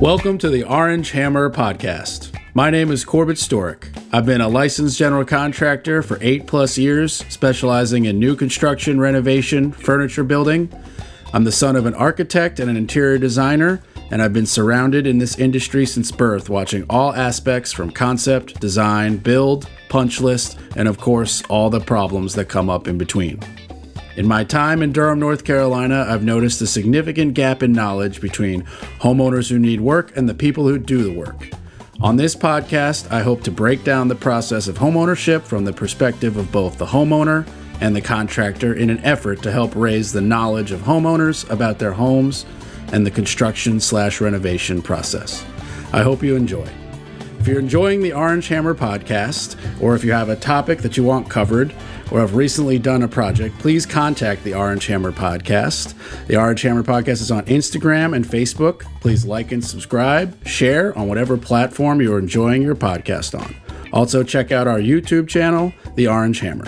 Welcome to the Orange Hammer Podcast. My name is Corbett Storick. I've been a licensed general contractor for 8+ years, specializing in new construction, renovation, furniture building. I'm the son of an architect and an interior designer, and I've been surrounded in this industry since birth, watching all aspects from concept, design, build, punch list, and of course, all the problems that come up in between. In my time in Durham, North Carolina, I've noticed a significant gap in knowledge between homeowners who need work and the people who do the work. On this podcast, I hope to break down the process of homeownership from the perspective of both the homeowner and the contractor in an effort to help raise the knowledge of homeowners about their homes and the construction/renovation process. I hope you enjoy. If you're enjoying the Orange Hammer Podcast, or if you have a topic that you want covered, or have recently done a project, please contact the Orange Hammer Podcast. The Orange Hammer Podcast is on Instagram and Facebook. Please like and subscribe, share on whatever platform you're enjoying your podcast on. Also, check out our YouTube channel, The Orange Hammer.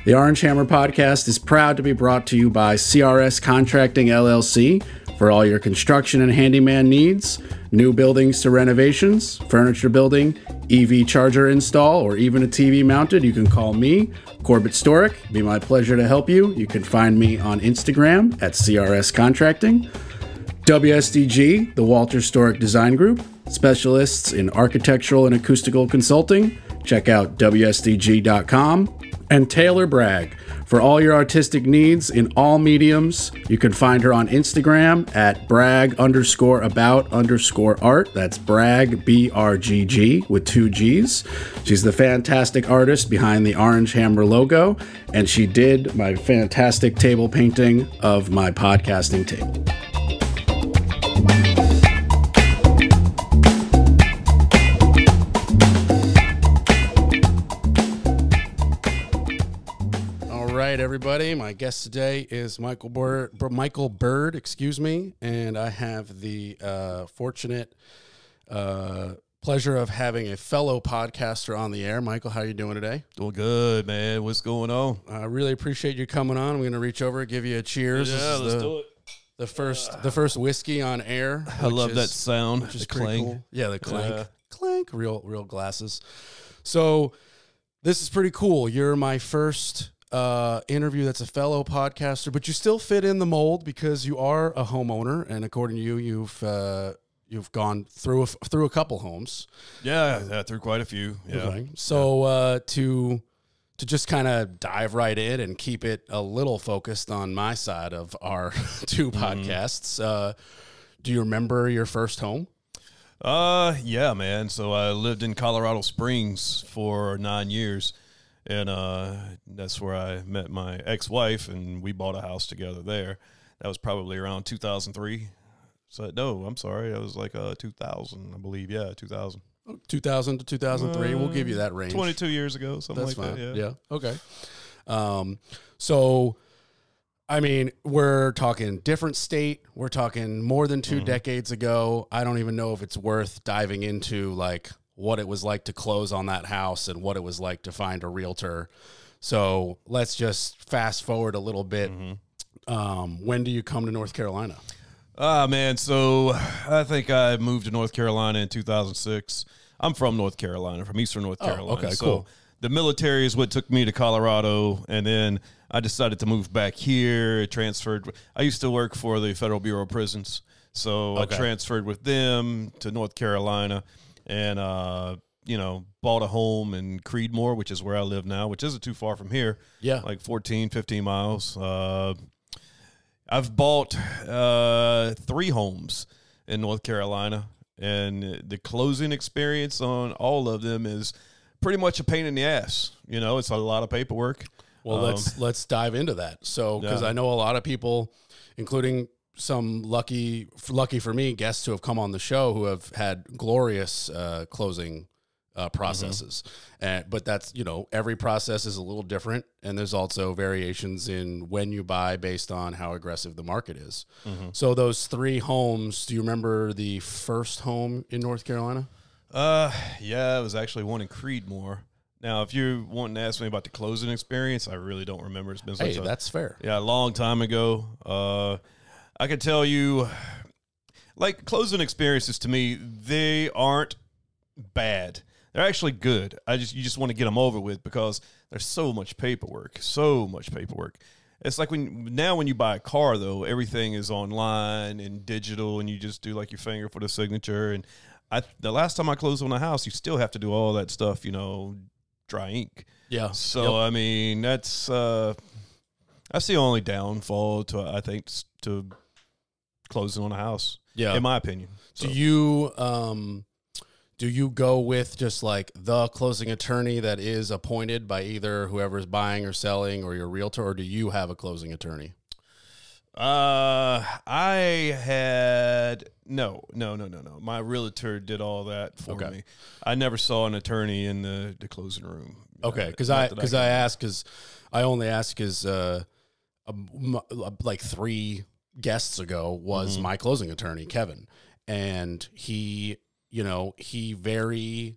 The Orange Hammer Podcast is proud to be brought to you by CRS Contracting LLC for all your construction and handyman needs, new buildings to renovations, furniture building, EV charger install, or even a TV mounted. You can call me, Corbett Storick. It'd be my pleasure to help you. You can find me on Instagram at CRS Contracting. WSDG, the Walter Storick Design Group, specialists in architectural and acoustical consulting. Check out WSDG.com. And Taylor Bragg, for all your artistic needs in all mediums. You can find her on Instagram at brag_about_art. That's brag, BRGG, with 2 G's. She's the fantastic artist behind the Orange Hammer logo, and she did my fantastic table painting of my podcasting table. Everybody, my guest today is Michael Byrd, and I have the fortunate pleasure of having a fellow podcaster on the air. Michael, how are you doing today? Doing good, man. What's going on? I really appreciate you coming on. I'm going to reach over and give you a cheers. Yeah, let's do it. The first whiskey on air. I love that sound. Which is the clank. clang. Cool. Yeah, the clank. Clank. Real glasses. So this is pretty cool. You're my first interview that's a fellow podcaster, but you still fit in the mold because you are a homeowner, and according to you, you've gone through a couple homes. Yeah, through quite a few. Yeah. Okay. So to just kind of dive right in and keep it a little focused on my side of our two podcasts, do you remember your first home? Yeah, man. So I lived in Colorado Springs for 9 years. And that's where I met my ex-wife, and we bought a house together there. That was probably around 2003. So, no, I'm sorry. It was like 2000, I believe. Yeah, 2000. 2000 to 2003. We'll give you that range. 22 years ago, something that's like fine. that. Yeah. Okay. So, I mean, we're talking different state. We're talking more than 2 decades ago. I don't even know if it's worth diving into, like, what it was like to close on that house and what it was like to find a realtor. So let's just fast forward a little bit. When do you come to North Carolina? Man, so I think I moved to North Carolina in 2006. I'm from North Carolina, from Eastern North Carolina. Okay, so cool. The military is what took me to Colorado, and then I decided to move back here, transferred. I used to work for the Federal Bureau of Prisons, so I transferred with them to North Carolina. And, bought a home in Creedmoor, which is where I live now, which isn't too far from here. Yeah. Like 14, 15 miles. I've bought 3 homes in North Carolina, and the closing experience on all of them is pretty much a pain in the ass. You know, it's a lot of paperwork. Well, let's dive into that. So, because I know a lot of people, including some lucky for me guests who have come on the show who have had glorious closing processes, but that's, every process is a little different, and there's also variations in when you buy based on how aggressive the market is. So those 3 homes, do you remember the first home in North Carolina? Yeah, it was actually one in Creedmoor. Now, if you're wanting to ask me about the closing experience, I really don't remember. It's been such that's fair. Yeah, a long time ago. I could tell you, like closing experiences to me, they aren't bad. They're actually good. You just want to get them over with because there's so much paperwork. It's like when you buy a car though, everything is online and digital, and you just do like your finger for the signature. And the last time I closed on a house, you still have to do all that stuff, dry ink. Yeah. So I mean, that's the only downfall to closing on a house. Yeah, in my opinion. So. Do you go with just like the closing attorney that is appointed by either whoever's buying or selling or your realtor, or do you have a closing attorney? I had no. My realtor did all that for me. I never saw an attorney in the closing room. Okay, because I only asked because like 3 guests ago was my closing attorney, Kevin, and he's very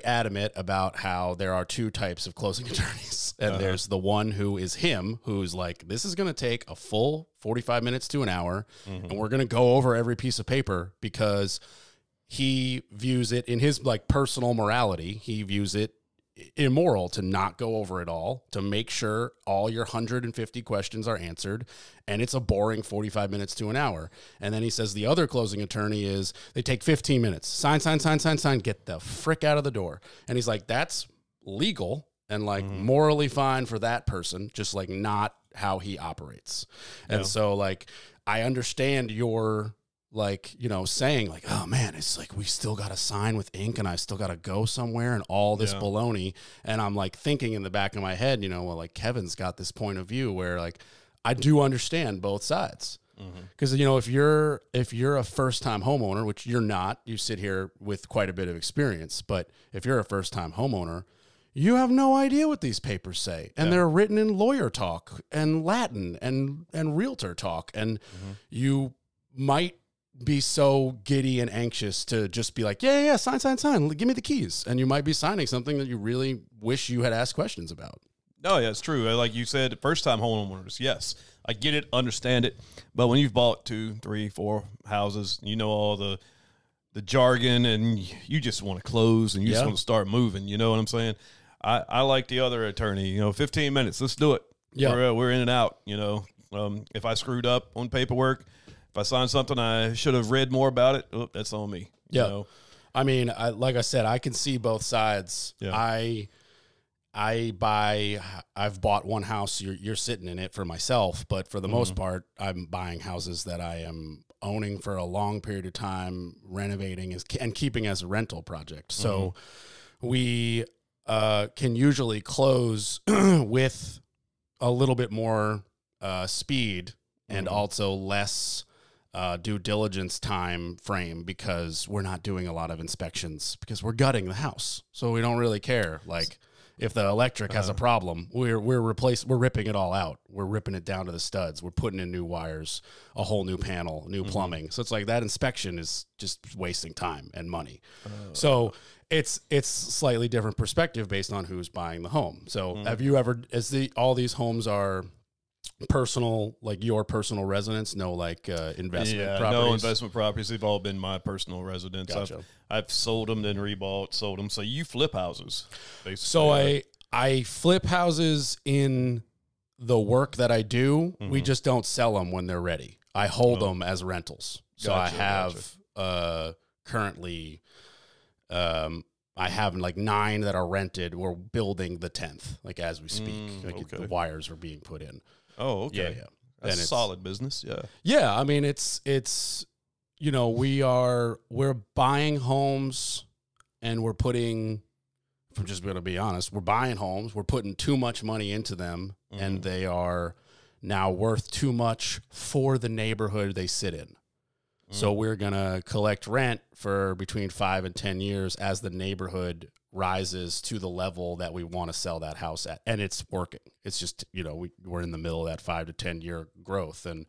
adamant about how there are 2 types of closing attorneys. And there's the one who is who's like, this is going to take a full 45 minutes to an hour. And we're going to go over every piece of paper because he views it in his like personal morality. He views it immoral to not go over it all, to make sure all your 150 questions are answered, and it's a boring 45 minutes to an hour. And then he says the other closing attorney is they take 15 minutes, sign, get the frick out of the door. And he's like, that's legal and like morally fine for that person, just like not how he operates. And so like I understand your like, saying like, oh man, it's like, we still got to sign with ink and I still got to go somewhere and all this baloney. And I'm like thinking in the back of my head, well, like Kevin's got this point of view where like, I do understand both sides. Cause if you're a first time homeowner, which you're not, you sit here with quite a bit of experience, but if you're a first time homeowner, you have no idea what these papers say. And they're written in lawyer talk and Latin and realtor talk. And you might be so giddy and anxious to just be like, yeah, sign, give me the keys. And you might be signing something that you really wish you had asked questions about. No, yeah, it's true. Like you said, first-time homeowners, yes, I get it, understand it. But when you've bought 2, 3, 4 houses, all the jargon, and you just want to close and you just want to start moving. You know what I'm saying? I like the other attorney. 15 minutes, let's do it. Yeah, we're in and out. If I screwed up on paperwork, if I signed something I should have read more about it, that's on me. Yeah. I mean, like I said, I can see both sides. Yeah. I've bought one house. You're sitting in it for myself, but for the most part, I'm buying houses that I am owning for a long period of time, renovating and keeping as a rental project. So we can usually close with a little bit more speed and also less due diligence time frame because we're not doing a lot of inspections because we're gutting the house. So we don't really care. Like if the electric has a problem, we're ripping it all out. We're ripping it down to the studs. We're putting in new wires, a whole new panel, new plumbing. So it's like that inspection is just wasting time and money. So it's slightly different perspective based on who's buying the home. So have you ever, all these homes are personal, like your personal residence, no like investment properties? No investment properties. They've all been my personal residence. Gotcha. I've sold them, then rebought, sold them. So you flip houses, basically. So I flip houses in the work that I do. We just don't sell them when they're ready. I hold them as rentals. So I have currently I have like 9 that are rented. We're building the 10th, like as we speak. The wires are being put in. Oh, okay. Yeah. That's solid business. Yeah. Yeah. I mean, it's we're buying homes and we're putting, if I'm just going to be honest, we're buying homes. We're putting too much money into them and they are now worth too much for the neighborhood they sit in. So we're going to collect rent for between 5 and 10 years as the neighborhood rises to the level that we want to sell that house at. And it's working. It's just, we're in the middle of that 5 to 10 year growth, and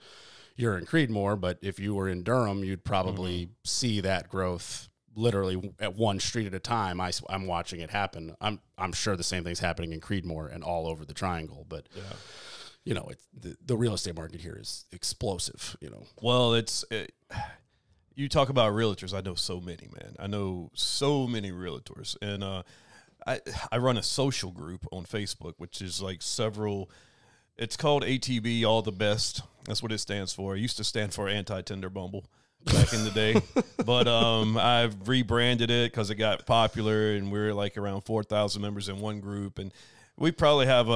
you're in Creedmoor, but if you were in Durham, you'd probably see that growth literally at one street at a time. I'm watching it happen. I'm sure the same thing's happening in Creedmoor and all over the triangle, but the real estate market here is explosive, Well, You talk about realtors. I know so many, man. I know so many realtors. And I run a social group on Facebook, which is like several. It's called ATB, All the Best. That's what it stands for. It used to stand for Anti-Tinder Bumble back in the day. But I've rebranded it because it got popular, and we're like around 4,000 members in one group. And we probably have,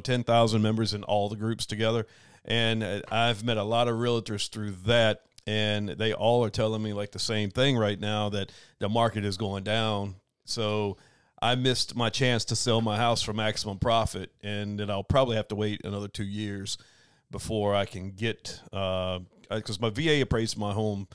10,000 members in all the groups together. And I've met a lot of realtors through that. And they all are telling me like the same thing right now, that the market is going down. So I missed my chance to sell my house for maximum profit, and then I'll probably have to wait another 2 years before I can get, because my VA appraised my home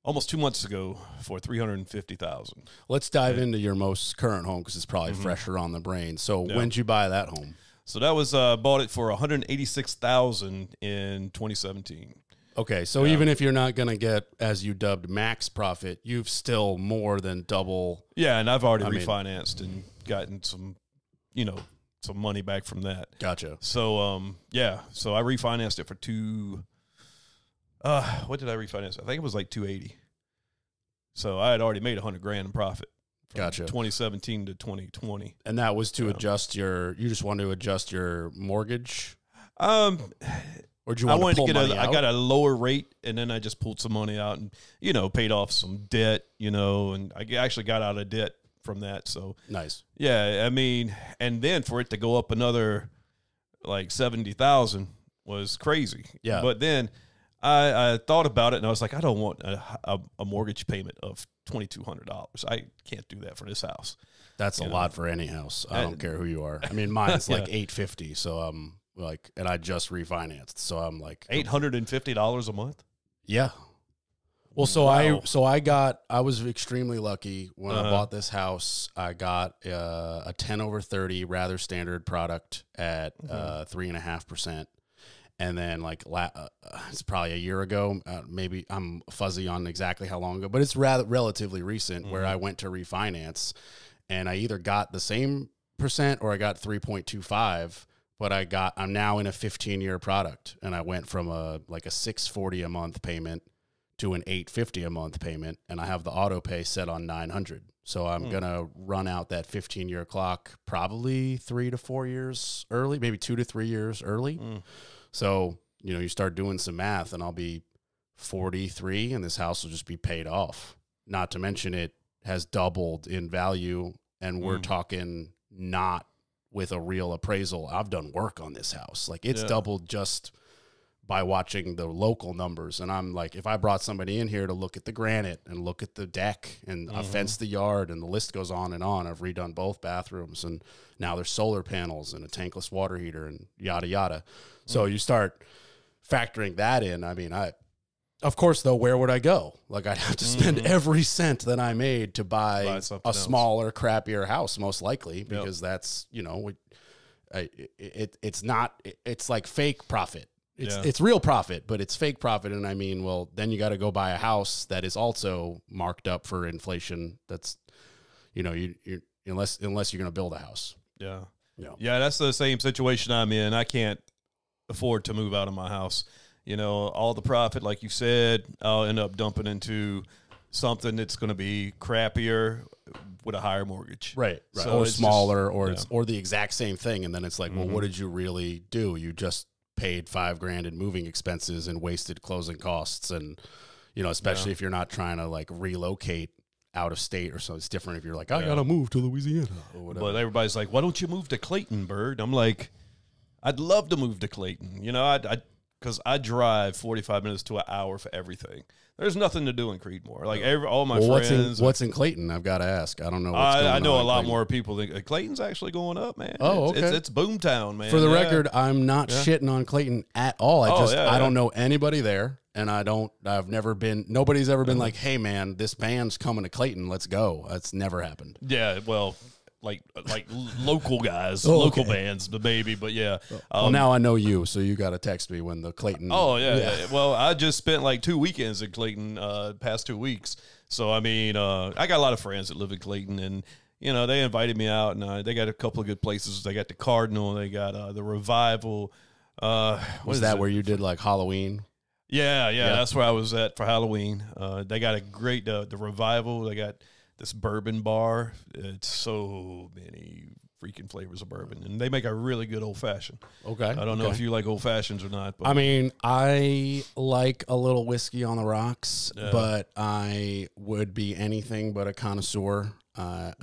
almost 2 months ago for $350,000. Let's dive into your most current home, because it's probably fresher on the brain. So when did you buy that home? So that was bought it for $186,000 in 2017. Okay, so even if you're not going to get, as you dubbed, max profit, you've still more than double. Yeah, and I've already refinanced and gotten some, some money back from that. Gotcha. So, so I refinanced it for what did I refinance? I think it was like 280. So I had already made $100,000 in profit. Gotcha. 2017 to 2020. And that was to adjust you just wanted to adjust your mortgage? Or do you want to pull money out? I got a lower rate, and then I just pulled some money out and, paid off some debt, and I actually got out of debt from that. So nice. Yeah. I mean, and then for it to go up another like 70,000 was crazy. Yeah. But then I thought about it, and I was like, I don't want a mortgage payment of $2,200. I can't do that for this house. That's a lot for any house. I don't care who you are. I mean, mine's like $850. So and I just refinanced, so I'm like $850 a month. Yeah. Well, so wow. I was extremely lucky when I bought this house. I got a 10/30 rather standard product at 3.5%, and then it's probably a year ago. Maybe I'm fuzzy on exactly how long ago, but it's relatively recent where I went to refinance, and I either got the same percent or I got 3.25. But I'm now in a 15-year product, and I went from a $640 a month payment to an $850 a month payment, and I have the auto pay set on $900. So I'm gonna run out that 15-year clock probably 3 to 4 years early, maybe 2 to 3 years early. So you start doing some math, and I'll be 43, and this house will just be paid off. Not to mention it has doubled in value, and we're talking not with a real appraisal. I've done work on this house. Like it's doubled just by watching the local numbers. And I'm like, if I brought somebody in here to look at the granite and look at the deck and I fenced the yard, and the list goes on and on. I've redone both bathrooms, and now there's solar panels and a tankless water heater and yada, yada. So you start factoring that in. I mean, of course, though, where would I go? Like, I'd have to spend every cent that I made to buy a smaller, crappier house, most likely, because that's, it's like fake profit. It's real profit, but it's fake profit. And I mean, well, then you got to go buy a house that is also marked up for inflation. That's, unless you're going to build a house. Yeah. Yeah, that's the same situation I'm in. I can't afford to move out of my house. All the profit, like you said, I'll end up dumping into something that's going to be crappier with a higher mortgage. Right. So or smaller, or the exact same thing. And then it's like, well, what did you really do? You just paid $5,000 in moving expenses and wasted closing costs. And, especially if you're not trying to relocate out of state or so. It's different if you're like, I got to move to Louisiana or whatever. But everybody's like, why don't you move to Clayton, Byrd? I'm like, I'd love to move to Clayton. Because I drive 45 minutes to an hour for everything. There's nothing to do in Creedmoor. Like all my friends. What's in Clayton? I've got to ask. I don't know. I know a lot more people think Clayton's actually going up, man. Oh, okay. It's boomtown, man. For the record, I'm not shitting on Clayton at all. I don't know anybody there, and nobody's ever been like, hey man, this band's coming to Clayton, let's go. That's never happened. Yeah, well, like local guys, local bands, maybe, but yeah. Well, now I know you, so you got to text me when the Clayton. Oh yeah. Well, I just spent like 2 weekends in Clayton, past 2 weeks. So I mean, I got a lot of friends that live in Clayton, and they invited me out, and they got a couple of good places. They got the Cardinal, they got the Revival. Was that where you did like Halloween? Yeah, that's where I was at for Halloween. They got a great the revival. They got this bourbon bar. It's so many freaking flavors of bourbon, and they make a really good old fashioned. Okay, I don't know if you like old fashions or not. But I mean, I like a little whiskey on the rocks, but I would be anything but a connoisseur.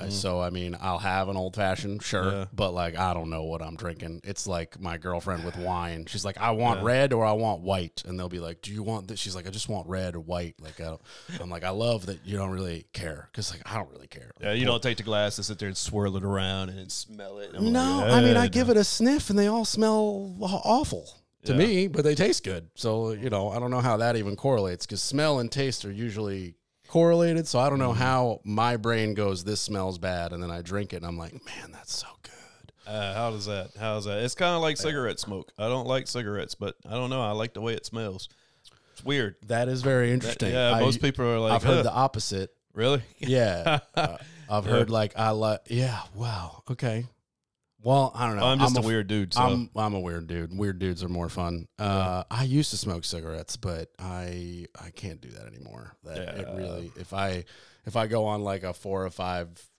So I mean, I'll have an old fashioned, sure, but like I don't know what I'm drinking. It's like my girlfriend with wine. She's like, I want red or I want white, and they'll be like, do you want this? She's like, I just want red or white. Like I'm like, I love that you don't really care, because like I don't really care. Like, you don't take the glass and sit there and swirl it around and smell it. No, like, I mean I give it a sniff and they all smell awful to me, but they taste good. So I don't know how that even correlates, because smell and taste are usually correlated, so I don't know how my brain goes, this smells bad, and then I drink it and I'm like, man, that's so good. How's that? It's kind of like cigarette smoke. I don't like cigarettes, but I don't know, I like the way it smells. It's weird. That is very interesting. Most people are like, I've heard the opposite. Really? Yeah. I've heard like, wow, okay. Well, I don't know. I'm just a weird dude. So. I'm a weird dude. Weird dudes are more fun. I used to smoke cigarettes, but I can't do that anymore. It really, if I go on like a 4 or 5,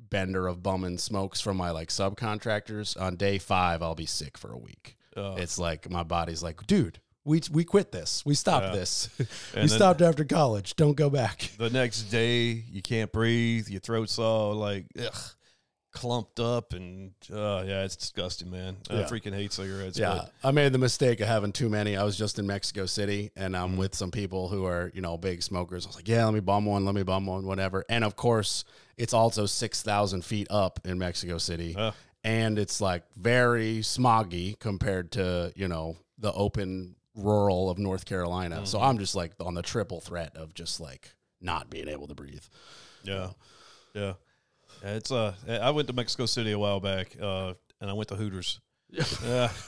bender of bumming smokes from my like subcontractors, on day 5 I'll be sick for a week. It's like my body's like, dude, we quit this. We stopped this. We stopped after college. Don't go back. The next day you can't breathe. Your throat's all like clumped up, and it's disgusting, man. I freaking hate cigarettes. But I made the mistake of having too many. I was just in Mexico City, and I'm with some people who are big smokers. I was like, let me bum one, whatever. And of course it's also 6,000 feet up in Mexico City, and it's like very smoggy compared to the open rural of North Carolina. So I'm just like on the triple threat of just like not being able to breathe. It's I went to Mexico City a while back, and I went to Hooters.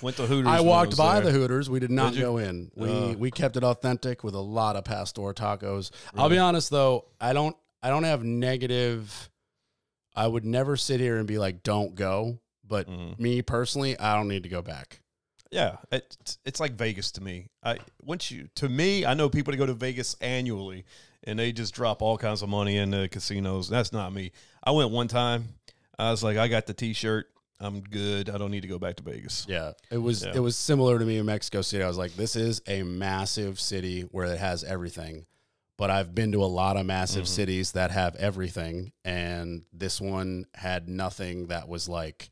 Went to Hooters. I walked by the Hooters. We did not go in. We kept it authentic with a lot of pastor tacos. Really? I'll be honest though, I don't have negative. I would never sit here and be like, don't go. But me personally, I don't need to go back. Yeah, it's like Vegas to me. I know people that go to Vegas annually, and they just drop all kinds of money in the casinos. That's not me. I went one time. I was like, I got the T-shirt. I'm good. I don't need to go back to Vegas. Yeah, it was similar to me in Mexico City. I was like, this is a massive city where it has everything. But I've been to a lot of massive cities that have everything, and this one had nothing that was like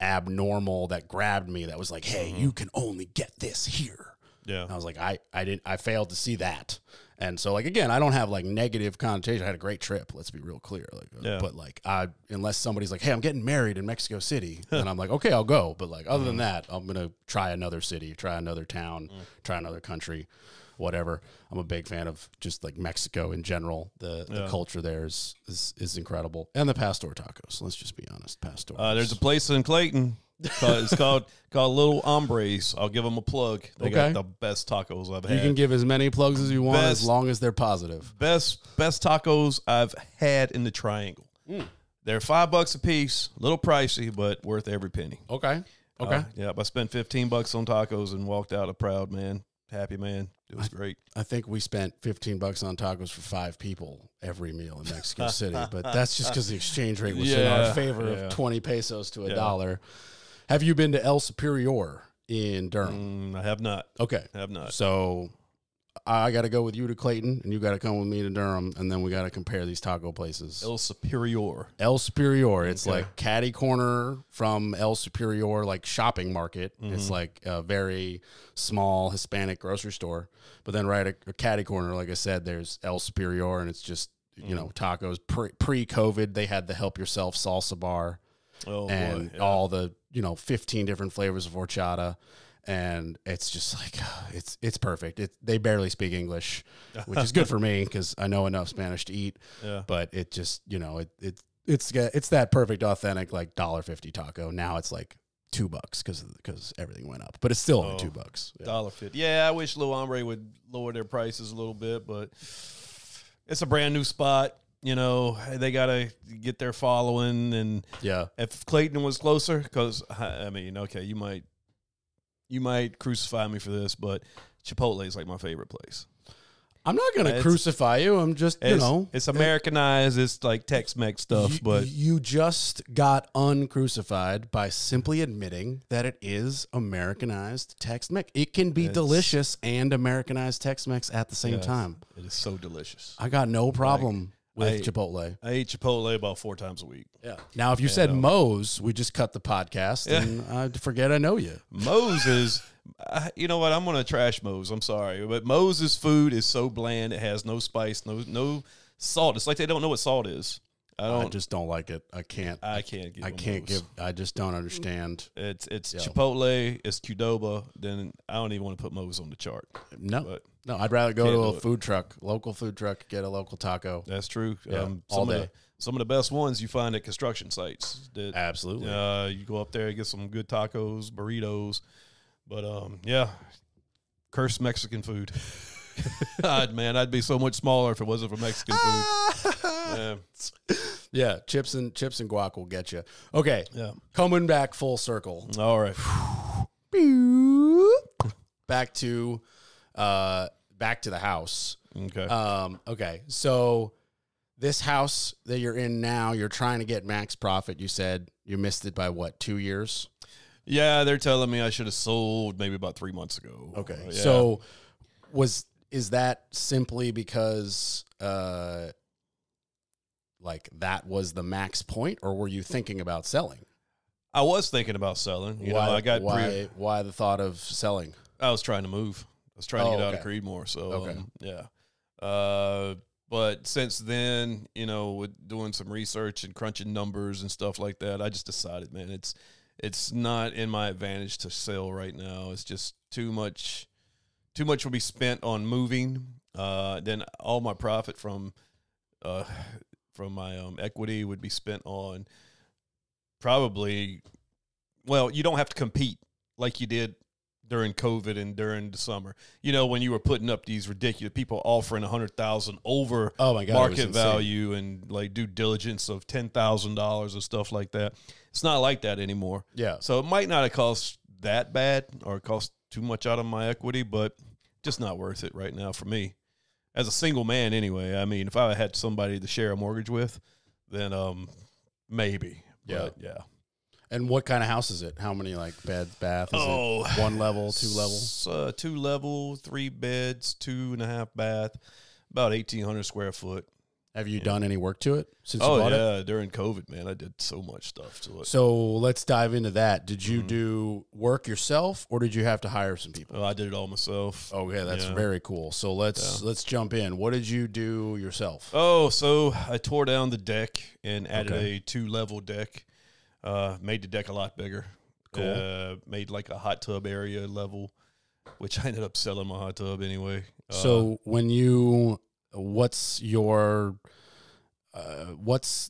abnormal that grabbed me, that was like, hey, you can only get this here. Yeah. And I was like, I failed to see that. And so like, again, I don't have like negative connotation. I had a great trip. Let's be real clear. But like, unless somebody's like, hey, I'm getting married in Mexico City, then I'm like, okay, I'll go. But like, other than that, I'm going to try another city, try another town, try another country, whatever. I'm a big fan of just like Mexico in general. The culture there is incredible. And the pastor tacos. Let's just be honest. Pastor. There's a place in Clayton. It's called Little Hombres. I'll give them a plug. They got the best tacos I've had. You can give as many plugs as you want, as long as they're positive. Best tacos I've had in the Triangle. They're $5 a piece, a little pricey, but worth every penny. Okay. I spent $15 on tacos and walked out a proud man, happy man. It was great. I think we spent $15 on tacos for 5 people every meal in Mexico City, but that's just because the exchange rate was in our favor of 20 pesos to a dollar. Have you been to El Superior in Durham? I have not. Okay. I have not. So I got to go with you to Clayton, and you got to come with me to Durham, and then we got to compare these taco places. El Superior. El Superior. It's like catty corner from El Superior, like shopping market. It's like a very small Hispanic grocery store. But then right at catty corner, like I said, there's El Superior, and it's just, tacos. Pre-COVID, they had the help yourself salsa bar. All the 15 different flavors of horchata, and it's just like it's perfect. They barely speak English, which is good for me because I know enough Spanish to eat. But it just it's that perfect authentic like $1.50 taco. Now it's like $2 because everything went up, but it's still only $2. $1.50. Yeah, I wish Little Hombre would lower their prices a little bit, but it's a brand new spot. They got to get their following. And if Clayton was closer, because, I mean, okay, you might crucify me for this, but Chipotle is like my favorite place. I'm not going to crucify you. I'm just, it's Americanized. It's like Tex-Mex stuff, but you just got uncrucified by simply admitting that it is Americanized Tex-Mex. It can be delicious and Americanized Tex-Mex at the same time. It is so delicious. I got no problem with Chipotle. I eat Chipotle about 4 times a week. Yeah. Now, if you said Moe's, we just cut the podcast and I'd forget I know you. Moe's is... you know what? I'm going to trash Moe's. I'm sorry. But Moe's food is so bland. It has no spice, no salt. It's like they don't know what salt is. I just don't like it. I can't give. I just don't understand. It's Chipotle. It's Qdoba. Then I don't even want to put Moe's on the chart. No. I'd rather go to a food truck, local food truck, get a local taco. That's true. Yeah, all day. Some of the best ones you find at construction sites. Absolutely. You go up there and get some good tacos, burritos. But, cursed Mexican food. God, man, I'd be so much smaller if it wasn't for Mexican food. Yeah, chips and guac will get you. Okay, coming back full circle. All right. Back to the house. Okay. Okay, so this house that you're in now, you're trying to get max profit. You said you missed it by, 2 years? Yeah, they're telling me I should have sold maybe about 3 months ago. Okay. Yeah. So is that simply because that was the max point, or were you thinking about selling? I was thinking about selling. Why the thought of selling? I was trying to move. I was trying to get out of Creedmoor. So but since then, with doing some research and crunching numbers and stuff like that, I just decided, man, it's not in my advantage to sell right now. It's just too much will be spent on moving. Then all my profit from my equity would be spent on probably, you don't have to compete like you did during COVID and during the summer. When you were putting up these ridiculous people offering $100,000 over market value and like due diligence of $10,000 and stuff like that. It's not like that anymore. Yeah. So it might not have cost that bad or cost too much out of my equity, but just not worth it right now for me. As a single man anyway. I mean, if I had somebody to share a mortgage with, then maybe. But, yeah. And what kind of house is it? How many bed, bath? Is it 1 level, 2 level? 2 level, 3 beds, 2.5 bath, about 1,800 square foot. Have you done any work to it since you bought it? During COVID, man, I did so much stuff to it. So let's dive into that. Did you do work yourself, or did you have to hire some people? Oh, I did it all myself. Okay, that's very cool. So let's jump in. What did you do yourself? Oh, so I tore down the deck and added a 2-level deck. Made the deck a lot bigger. Cool. Made like a hot tub area level, which I ended up selling my hot tub anyway. So what's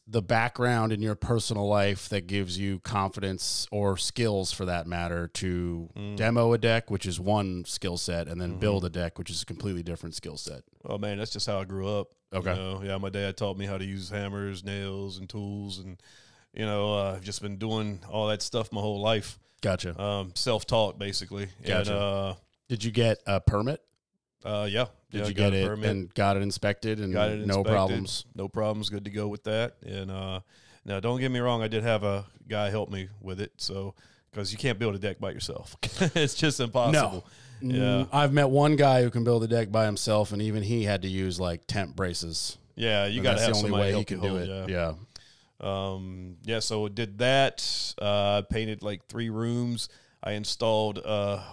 the background in your personal life that gives you confidence or skills for that matter to demo a deck, which is one skill set, and then build a deck, which is a completely different skill set? Oh man, that's just how I grew up. Okay. My dad taught me how to use hammers, nails, and tools, and I've just been doing all that stuff my whole life. Gotcha. Self-taught basically. Gotcha. And, did you get a permit? Yeah. Did you get it and got it inspected and no problems? No problems. Good to go with that. And now, don't get me wrong. I did have a guy help me with it. So, because you can't build a deck by yourself. It's just impossible. No. Yeah. I've met one guy who can build a deck by himself, and even he had to use temp braces. Yeah, you got to have somebody way help he can do it. Yeah. So did that. Painted 3 rooms. I installed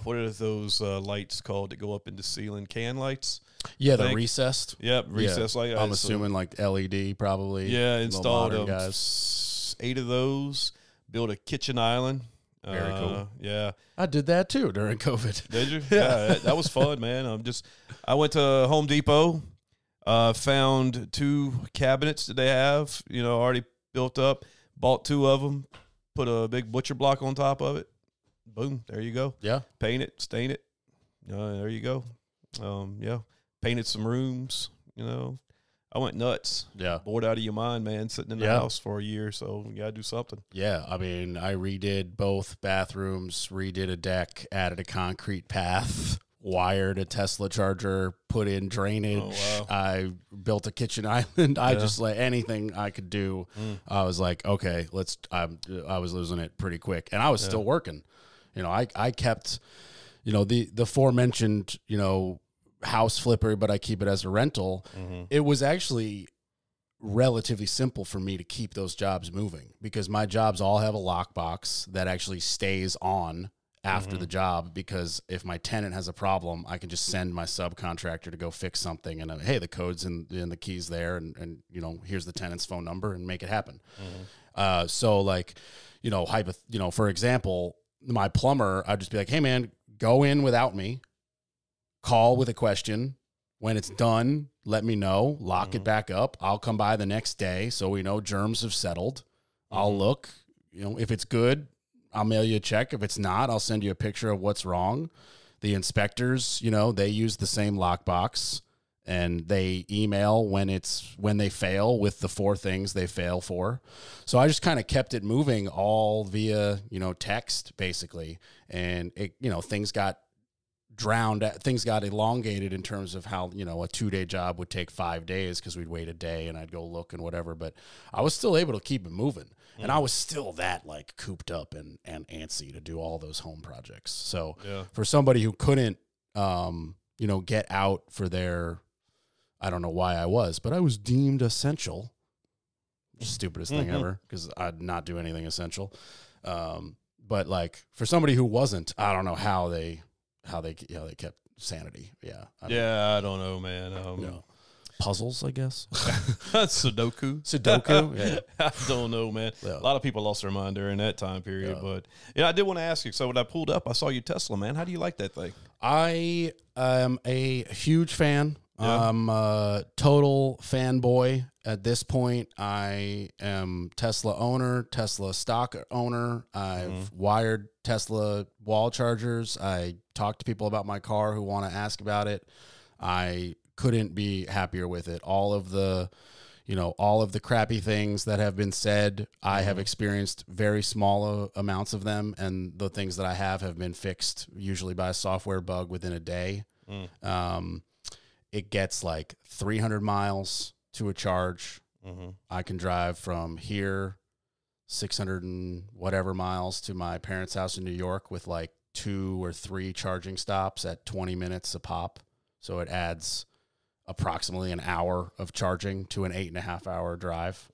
what are those lights called that go up into ceiling? Can lights? Yeah, the recessed. Yep, recessed light. I'm assuming LED probably. Yeah, installed 8 of those. Built a kitchen island. Very cool. Yeah, I did that too during COVID. Did you? Yeah, that was fun, man. I went to Home Depot, found 2 cabinets that they have, already built up. Bought 2 of them. Put a big butcher block on top of it. Boom, there you go. Yeah. Paint it, stain it. There you go. Painted some rooms, I went nuts. Yeah. Bored out of your mind, man, sitting in the house for a year, so you got to do something. Yeah, I mean, I redid both bathrooms, redid a deck, added a concrete path, wired a Tesla charger, put in drainage. Oh, wow. I built a kitchen island. I just like anything I could do. I was like, okay, I was losing it pretty quick, and I was still working. You know, I kept, you know, the aforementioned, you know, house flipper, but I keep it as a rental. It was actually relatively simple for me to keep those jobs moving because my jobs all have a lockbox that actually stays on after the job, because if my tenant has a problem, I can just send my subcontractor to go fix something, and hey, the code's in the keys there, and you know, here's the tenant's phone number, and make it happen. So like, you know, for example, my plumber, I'd just be like, hey man, go in without me, call with a question. When it's done, let me know, lock it back up. I'll come by the next day so we know germs have settled. I'll look, you know, if it's good, I'll mail you a check. If it's not, I'll send you a picture of what's wrong. The inspectors, you know, they use the same lockbox, and they email when they fail with the 4 things they fail for. So I just kind of kept it moving all via, you know, text basically. And it, you know, things got elongated in terms of how, you know, a 2-day job would take 5 days because we'd wait a day and I'd go look and whatever, but I was still able to keep it moving. And I was still that like cooped up and antsy to do all those home projects. So for somebody who couldn't, you know, get out for their, I don't know why I was, but I was deemed essential. Stupidest thing ever, because I'd not do anything essential. But like for somebody who wasn't, I don't know how they kept sanity. I don't know, man. Puzzles, I guess. Sudoku. Yeah. I don't know, man. Yeah. A lot of people lost their mind during that time period. But I did want to ask you. So when I pulled up, I saw your Tesla, man. How do you like that thing? I am a huge fan. I'm a total fanboy at this point. I am Tesla owner, Tesla stock owner. I've wired Tesla wall chargers. I talk to people about my car who want to ask about it. I couldn't be happier with it. All of the crappy things that have been said, I have experienced very small amounts of them, and the things that I have been fixed usually by a software bug within a day. It gets like 300 miles to a charge. I can drive from here 600 and whatever miles to my parents' house in New York with like 2 or 3 charging stops at 20 minutes a pop. So it adds approximately an hour of charging to an 8.5-hour drive.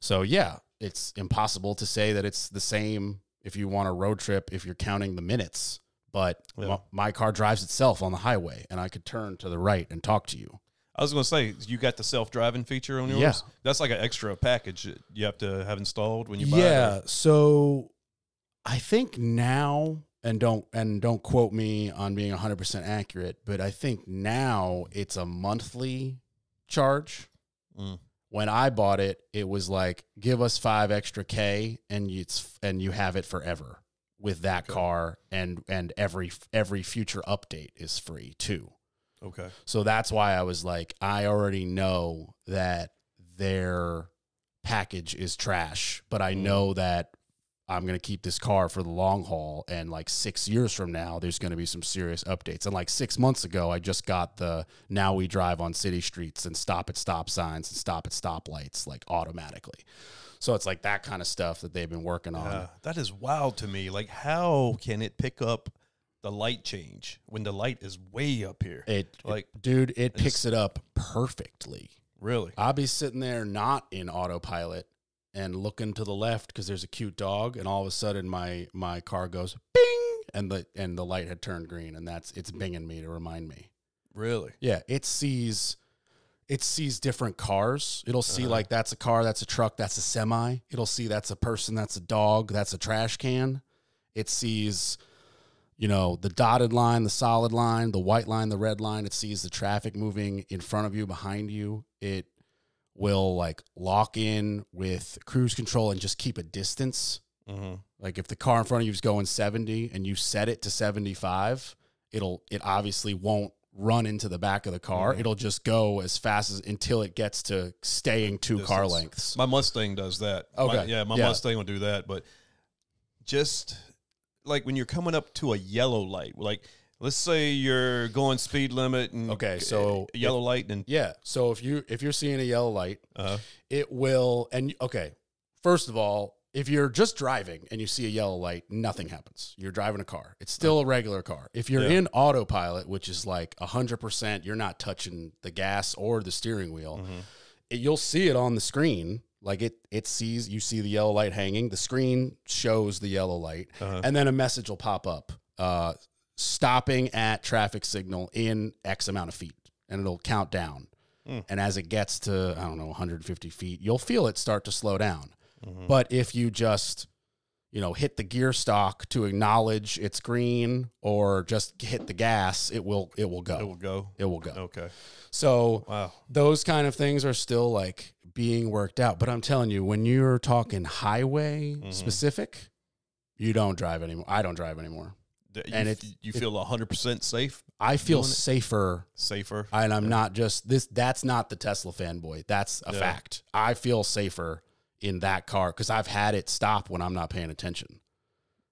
So yeah, it's impossible to say that it's the same if you want a road trip, if you're counting the minutes. But my car drives itself on the highway, and I could turn to the right and talk to you. I was going to say, you got the self-driving feature on yours? Yeah. That's like an extra package that you have to have installed when you buy it? Yeah, so I think now, and don't quote me on being 100% accurate, but I think now it's a monthly charge. When I bought it, it was like, give us 5 extra K, and you have it forever. With that car, and every future update is free too. Okay. So that's why I was like, I already know that their package is trash, but I know that I'm going to keep this car for the long haul, and like 6 years from now, there's going to be some serious updates. And like 6 months ago, I just got the now we drive on city streets and stop at stop signs and stop at stoplights like automatically. So it's like that kind of stuff that they've been working on. That is wild to me. Like, how can it pick up the light change when the light is way up here? It picks it up perfectly. Really? I'll be sitting there not in autopilot and looking to the left because there's a cute dog, and all of a sudden my car goes bing, and the light had turned green, and it's binging me to remind me. Really? Yeah, it sees different cars. It'll see like that's a car, that's a truck, that's a semi. It'll see that's a person, that's a dog, that's a trash can. It sees, you know, the dotted line, the solid line, the white line, the red line. It sees the traffic moving in front of you, behind you. It will like lock in with cruise control and just keep a distance. Like if the car in front of you is going 70 and you set it to 75, it obviously won't run into the back of the car. It'll just go as fast until it gets to staying 2 car lengths. My Mustang does that. Okay. My Mustang will do that. But just like when you're coming up to a yellow light, like Let's say you're going speed limit and so yellow light and So if you're seeing a yellow light, it will. And okay, first of all, if you're just driving and you see a yellow light, nothing happens. You're driving a car. It's still a regular car. If you're in autopilot, which is like 100%, you're not touching the gas or the steering wheel. You'll see it on the screen. Like it sees, you see the yellow light hanging. The screen shows the yellow light, and then a message will pop up, stopping at traffic signal in X amount of feet, and it'll count down. And as it gets to, I don't know, 150 feet, you'll feel it start to slow down. But if you just, hit the gear stalk to acknowledge it's green or just hit the gas, it will go. It will go. It will go. Okay. So those kind of things are still like being worked out. But I'm telling you, when you're talking highway specific, you don't drive anymore. I don't drive anymore. You feel 100% safe? I feel safer. And I'm not just this. That's not the Tesla fanboy. That's a fact. I feel safer in that car because I've had it stop when I'm not paying attention.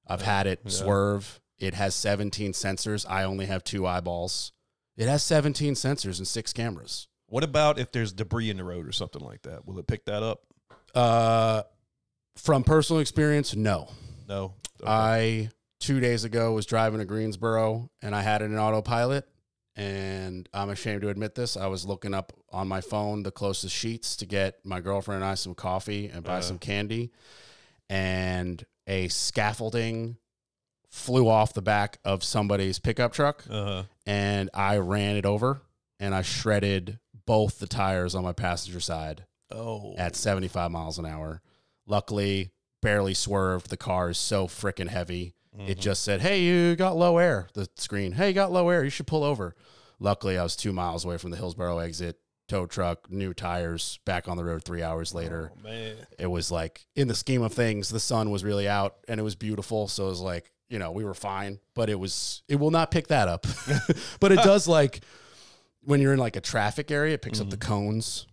I've had it swerve. It has 17 sensors. I only have 2 eyeballs. It has 17 sensors and 6 cameras. What about if there's debris in the road or something like that? Will it pick that up? From personal experience, no. No. Okay. I 2 days ago was driving to Greensboro and I had it in autopilot. And I'm ashamed to admit this. I was looking up on my phone the closest sheets to get my girlfriend and I some coffee and buy some candy. And a scaffolding flew off the back of somebody's pickup truck. And I ran it over and I shredded both the tires on my passenger side at 75 miles an hour. Luckily, barely swerved. The car is so freaking heavy. It just said, hey, you got low air. The screen, hey, you got low air. You should pull over. Luckily, I was 2 miles away from the Hillsborough exit. Tow truck, new tires, back on the road 3 hours later. Oh, man. It was like, in the scheme of things, the sun was really out and it was beautiful. So it was like, we were fine. But it will not pick that up. But it does, like, when you're in like a traffic area, it picks up the cones.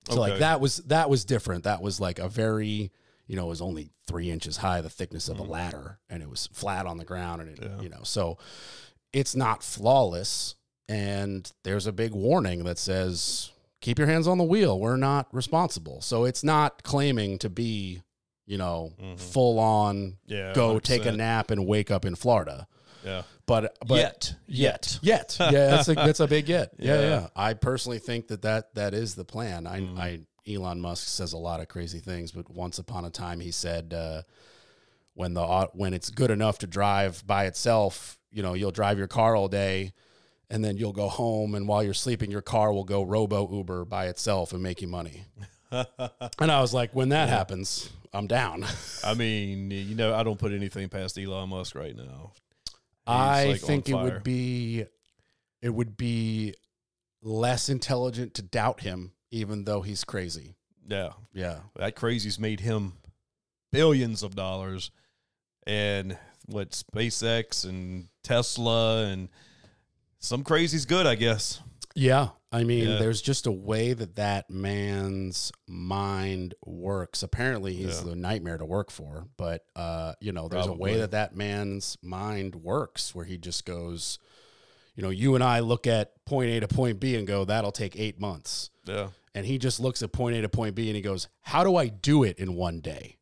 So like that was different. That was like a very... it was only 3 inches high, the thickness of a ladder, and it was flat on the ground. And so it's not flawless. And there's a big warning that says, keep your hands on the wheel. We're not responsible. So it's not claiming to be, full on, go 100%. Take a nap and wake up in Florida. Yeah. But yet. Yeah. That's a big yet. Yeah. I personally think that is the plan. Elon Musk says a lot of crazy things, but once upon a time he said when it's good enough to drive by itself, you'll drive your car all day and then you'll go home, and while you're sleeping, your car will go robo Uber by itself and make you money. And I was like, when that happens, I'm down. I mean, I don't put anything past Elon Musk right now. I think it would be less intelligent to doubt him, even though he's crazy. Yeah. That crazy's made him billions of dollars. And SpaceX and Tesla and some crazy's good, I guess. Yeah. I mean, there's just a way that man's mind works. Apparently, he's a nightmare to work for. But, there's a way that man's mind works where he just goes, you and I look at point A to point B and go, that'll take 8 months. Yeah. And he just looks at point A to point B and he goes, how do I do it in 1 day?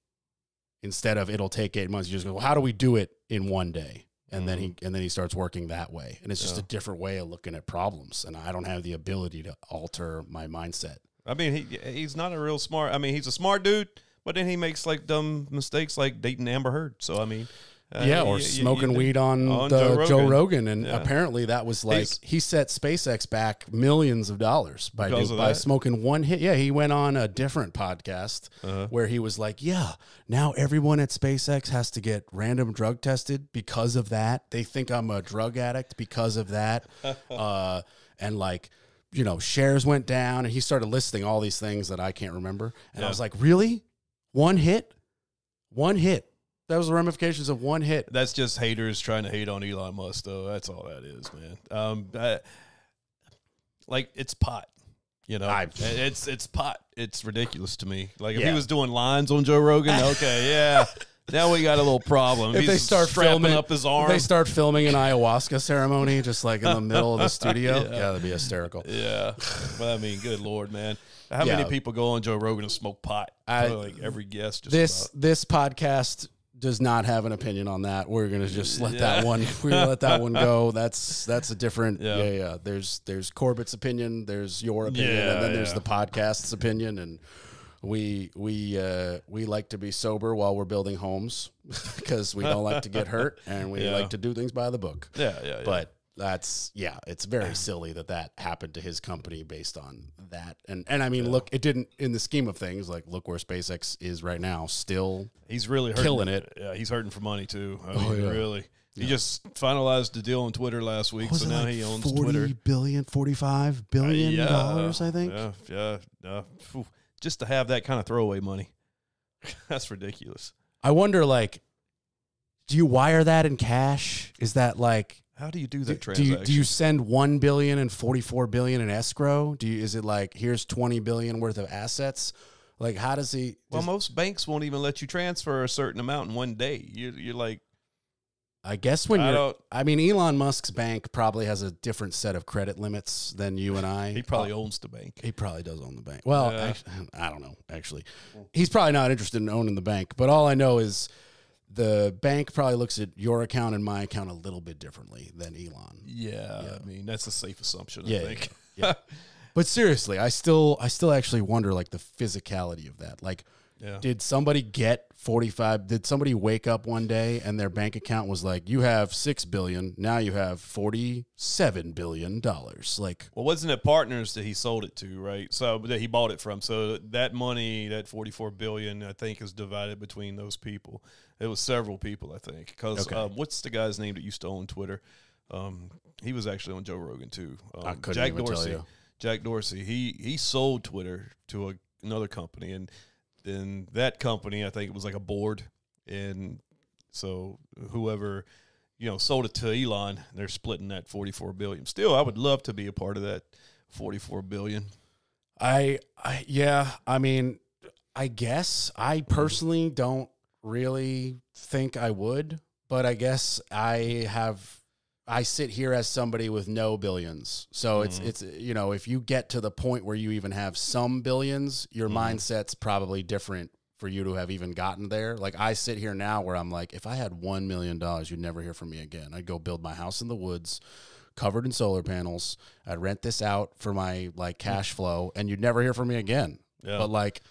Instead of it'll take 8 months, you just go, well, how do we do it in 1 day? And then he starts working that way. And it's just a different way of looking at problems. And I don't have the ability to alter my mindset. I mean, he's not a real smart. I mean, he's a smart dude, but then he makes like dumb mistakes like dating Amber Heard. So I mean, or smoking weed on Joe Rogan. And apparently that was like, he set SpaceX back millions of dollars by smoking one hit. Yeah, he went on a different podcast where he was like, now everyone at SpaceX has to get random drug tested because of that. They think I'm a drug addict because of that. And like, shares went down, and he started listing all these things that I can't remember. And I was like, really? One hit? That was the ramifications of one hit. That's just haters trying to hate on Elon Musk, though. That's all that is, man. Like, it's pot. It's pot. It's ridiculous to me. Like, if he was doing lines on Joe Rogan, okay, Now we got a little problem. If He's they start strapping filming up his arm. they start filming an ayahuasca ceremony just like in the middle of the studio. Yeah, that'd be hysterical. Yeah. Well, I mean, good Lord, man. How many people go on Joe Rogan and smoke pot? Like every guest. This podcast does not have an opinion on that. We're gonna just let that one. We're gonna let that one go. That's a different. Yeah. There's Corbett's opinion. There's your opinion, and then there's the podcast's opinion. And we like to be sober while we're building homes because we don't like to get hurt and we like to do things by the book. Yeah. But it's very silly that happened to his company based on that. And I mean, look, it didn't, in the scheme of things, like look where SpaceX is right now, still he's really killing it. Yeah, he's hurting for money too. I mean, really. He just finalized the deal on Twitter last week, so now he owns Twitter. $45 billion, I think. Yeah. Just to have that kind of throwaway money. That's ridiculous. I wonder, like, do you wire that in cash? Is that like... How do you do that transaction? Do you send $1 billion and $44 billion in escrow? Is it like, here's $20 billion worth of assets? Like, how does he? Well, most banks won't even let you transfer a certain amount in one day. You're like, I guess I mean, Elon Musk's bank probably has a different set of credit limits than you and I. He probably owns the bank. He probably does own the bank. Well, I don't know. Actually, he's probably not interested in owning the bank. But all I know is, the bank probably looks at your account and my account a little bit differently than Elon. Yeah. I mean, that's a safe assumption, I think. Yeah. But seriously, I still actually wonder, like, the physicality of that. Like, did somebody get 45? Did somebody wake up one day and their bank account was like, you have $6 billion, now you have $47 billion? Like, well, wasn't it partners that he sold it to, right? So that he bought it from. So that money, that $44 billion, I think, is divided between those people. It was several people, I think. Because what's the guy's name that used to own Twitter? He was actually on Joe Rogan too. I couldn't even tell you. Jack Dorsey. He sold Twitter to another company, and then that company, I think it was like a board, and so whoever sold it to Elon, they're splitting that $44 billion. Still, I would love to be a part of that $44 billion. I mean, I guess I personally don't really think I would, but I guess I sit here as somebody with no billions. So it's if you get to the point where you even have some billions, your mindset's probably different for you to have even gotten there. Like, I sit here now where I'm like, if I had $1 million, you'd never hear from me again. I'd go build my house in the woods, covered in solar panels. I'd rent this out for my cash flow, and you'd never hear from me again. Yeah. But like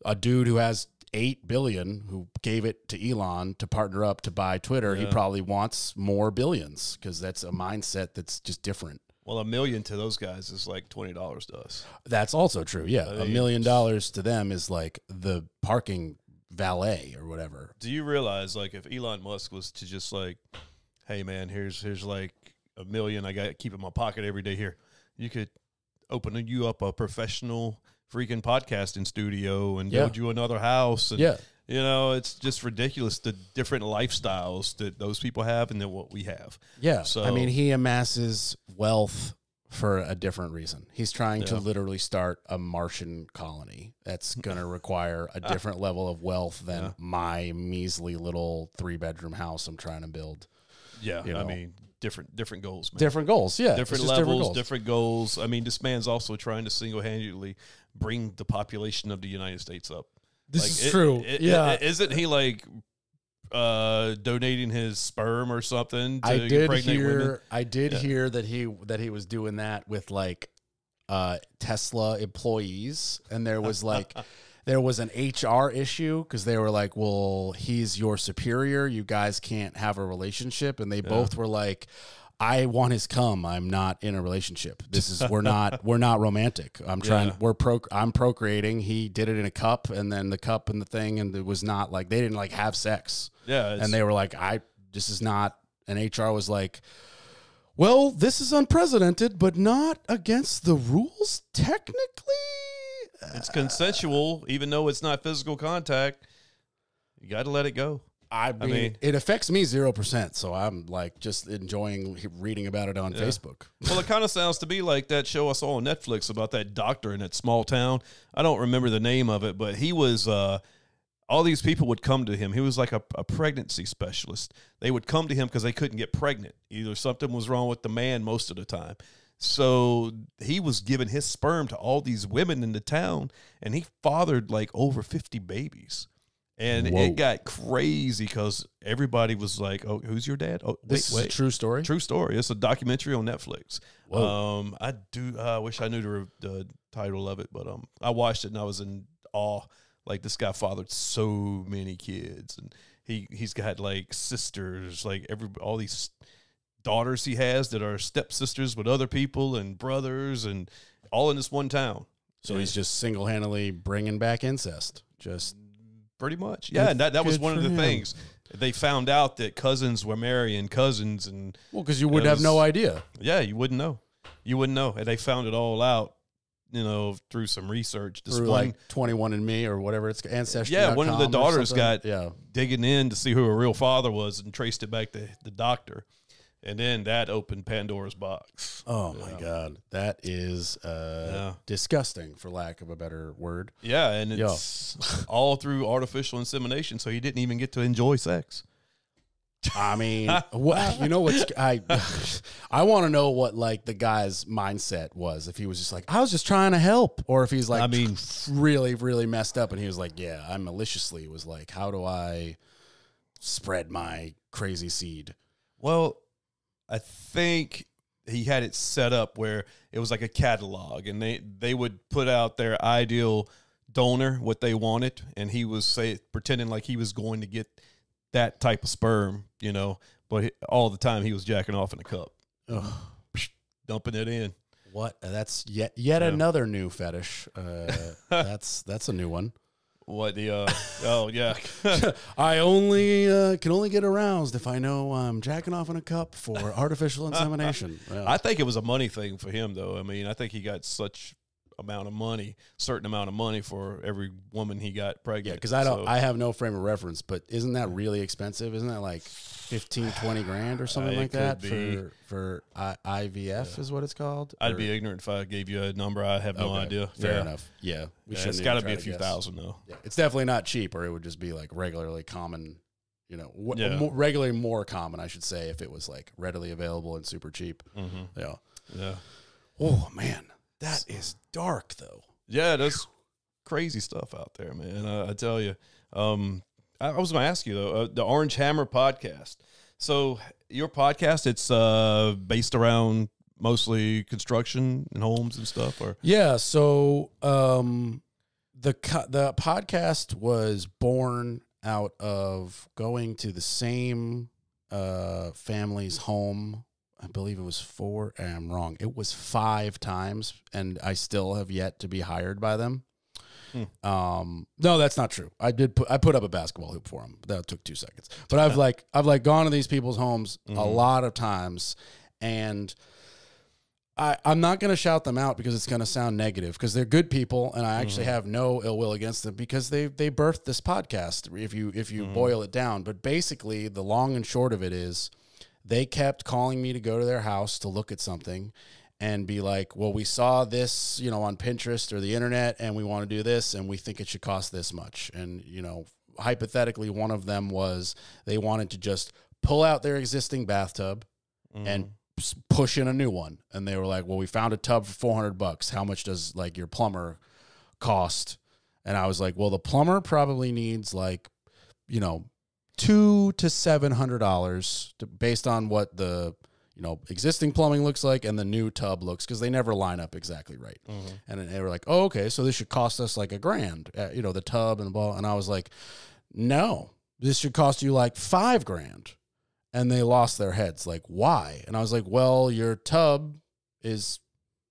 a dude who has $8 billion, who gave it to Elon to partner up to buy Twitter, he probably wants more billions because that's a mindset that's just different. Well, $1 million to those guys is like $20 to us. That's also true. Yeah, $1 million to them is like the parking valet or whatever. Do you realize, like, if Elon Musk was to just like, hey man, here's like $1 million, I got to keep in my pocket every day here. You could open you up a professional freaking podcasting studio and build you another house. And, it's just ridiculous, the different lifestyles that those people have and then what we have. Yeah. So, I mean, he amasses wealth for a different reason. He's trying to literally start a Martian colony. That's going to require a different level of wealth than my measly little 3-bedroom house I'm trying to build. Yeah. I mean, different goals, man. Different goals, yeah. Different levels, different goals. I mean, this man's also trying to single-handedly bring the population of the United States up. This is true. Isn't he like donating his sperm or something to impregnate women? I did hear that he was doing that with like Tesla employees, and there was like there was an HR issue because they were like, well, he's your superior, you guys can't have a relationship, and they both were like, I want his cum. I'm not in a relationship. We're not romantic. I'm procreating. He did it in a cup, and then the cup and the thing, and it was not like, they didn't like have sex. Yeah. And they were like, this is not, and HR was like, well, this is unprecedented, but not against the rules technically. It's consensual, even though it's not physical contact. You got to let it go. I mean, it affects me 0%, so I'm like just enjoying reading about it on Facebook. Well, it kind of sounds to be like that show I saw on Netflix about that doctor in that small town. I don't remember the name of it, but he was, I all these people would come to him. He was like a pregnancy specialist. They would come to him because they couldn't get pregnant. Either something was wrong with the man most of the time. So he was giving his sperm to all these women in the town, and he fathered like over 50 babies. And it got crazy because everybody was like, "Oh, who's your dad?" Oh, this is a true story. True story. It's a documentary on Netflix. I wish I knew the title of it, but I watched it and I was in awe. Like, this guy fathered so many kids, and he's got like sisters, like all these daughters he has that are stepsisters with other people, and brothers, and all in this one town. So he's just single-handedly bringing back incest. Just. Pretty much. Yeah, and that was one of the things. They found out that cousins were marrying cousins. And well, because you would have no idea. Yeah, you wouldn't know. You wouldn't know. And they found it all out, through some research. Through like 21andMe or whatever it's Ancestry. Yeah, one of the daughters got digging in to see who her real father was and traced it back to the doctor. And then that opened Pandora's box. Oh, my God. That is disgusting, for lack of a better word. Yeah, and it's all through artificial insemination, so he didn't even get to enjoy sex. I mean, I want to know what, like, the guy's mindset was. If he was just like, I was just trying to help. Or if he's, like, really, really messed up, and he was like, yeah, I maliciously was like, how do I spread my crazy seed? Well, I think he had it set up where it was like a catalog, and they would put out their ideal donor, what they wanted, and he was pretending like he was going to get that type of sperm, but all the time he was jacking off in a cup, dumping it in. What? That's yet another new fetish. That's a new one. What the oh yeah. I can only get aroused if I know I'm jacking off in a cup for artificial insemination. Yeah. I think it was a money thing for him, though. I mean, I think he got certain amount of money for every woman he got pregnant. Yeah, because I have no frame of reference, but isn't that really expensive? Isn't that like 15, 20 grand or something like that for IVF is what it's called? I'd be ignorant if I gave you a number. I have no idea. Fair enough. Yeah. It's got to be a few thousand, though. Yeah. It's definitely not cheap, or it would just be like regularly common, regularly more common, I should say, if it was like readily available and super cheap. Mm-hmm. Yeah. Yeah. Oh, man. That is dark, though. Yeah, there's crazy stuff out there, man. I tell you. I was going to ask you, though, the Orange Hammer podcast. So your podcast, it's based around mostly construction and homes and stuff? Or yeah, so the podcast was born out of going to the same family's home. I believe it was 4. I'm wrong. It was 5 times, and I still have yet to be hired by them. No, that's not true. I put up a basketball hoop for them. That took 2 seconds. But I've gone to these people's homes a lot of times, and I'm not going to shout them out because it's going to sound negative, because they're good people, and I actually have no ill will against them, because they birthed this podcast, if you boil it down. But basically, the long and short of it is, they kept calling me to go to their house to look at something and be like, well, we saw this, on Pinterest or the internet, and we want to do this, and we think it should cost this much. And, hypothetically, one of them was they wanted to just pull out their existing bathtub and push in a new one. And they were like, well, we found a tub for $400. How much does your plumber cost? And I was like, well, the plumber probably needs $200 to $700 based on what the existing plumbing looks like and the new tub looks, because they never line up exactly right. And they were like, oh, okay, so this should cost us $1,000, the tub and the ball. And I was like, no, this should cost you $5,000. And they lost their heads, why? And I was like, well, your tub is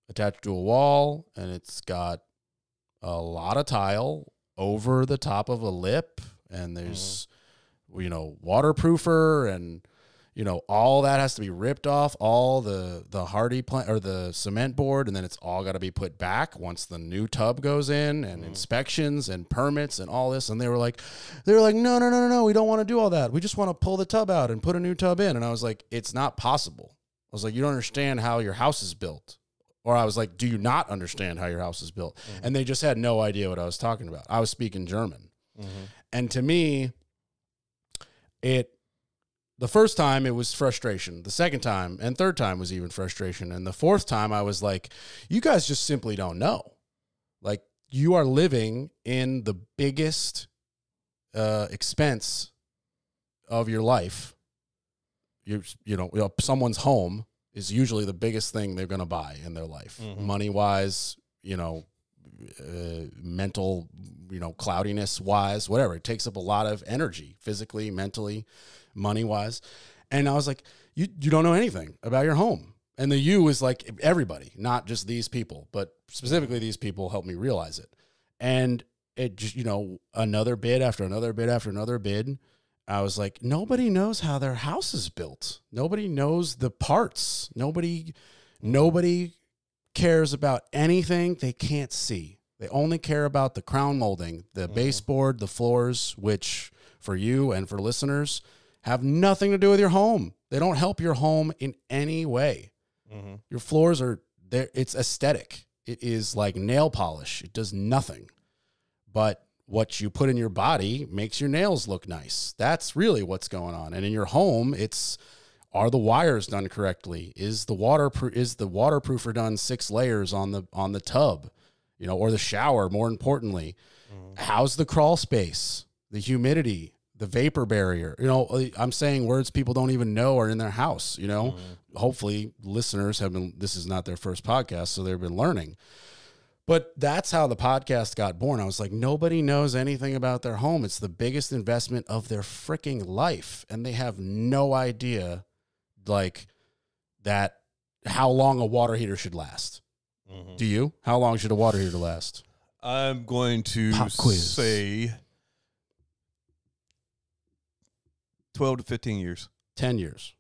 attached to a wall, and it's got a lot of tile over the top of a lip, and there's waterproofer, and all that has to be ripped off, all the hardy plank or the cement board, and then it's all got to be put back once the new tub goes in, and inspections and permits and all this. And they were like, no, we don't want to do all that. We just want to pull the tub out and put a new tub in. And I was like, it's not possible. I was like, you don't understand how your house is built. Or I was like, do you not understand how your house is built? And they just had no idea what I was talking about. I was speaking German. And to me, the first time it was frustration. The second time and third time was even frustration. And the fourth time I was like, you guys just simply don't know. Like, you are living in the biggest expense of your life. Someone's home is usually the biggest thing they're going to buy in their life. Money-wise, mental, cloudiness-wise, whatever. It takes up a lot of energy, physically, mentally, money-wise. And I was like, you don't know anything about your home. And the you is like everybody, not just these people, but specifically these people helped me realize it. And it just, another bid after another bid after another bid, I was like, nobody knows how their house is built. Nobody knows the parts. Nobody cares about anything they can't see. They only care about the crown molding, the baseboard, the floors, which for you and for listeners have nothing to do with your home. They don't help your home in any way. Your floors are there. It's aesthetic. It is like nail polish. It does nothing. But what you put in your body makes your nails look nice. That's really what's going on. And in your home, are the wires done correctly? Is the waterproofer done 6 layers on the tub, or the shower? More importantly, how's the crawl space, the humidity, the vapor barrier? I'm saying words people don't even know are in their house. Hopefully listeners this is not their first podcast, so they've been learning. But that's how the podcast got born. I was like, nobody knows anything about their home. It's the biggest investment of their freaking life. And they have no idea, like, that how long a water heater should last. Do you? How long should a water heater last? I'm going to say 12 to 15 years. 10 years.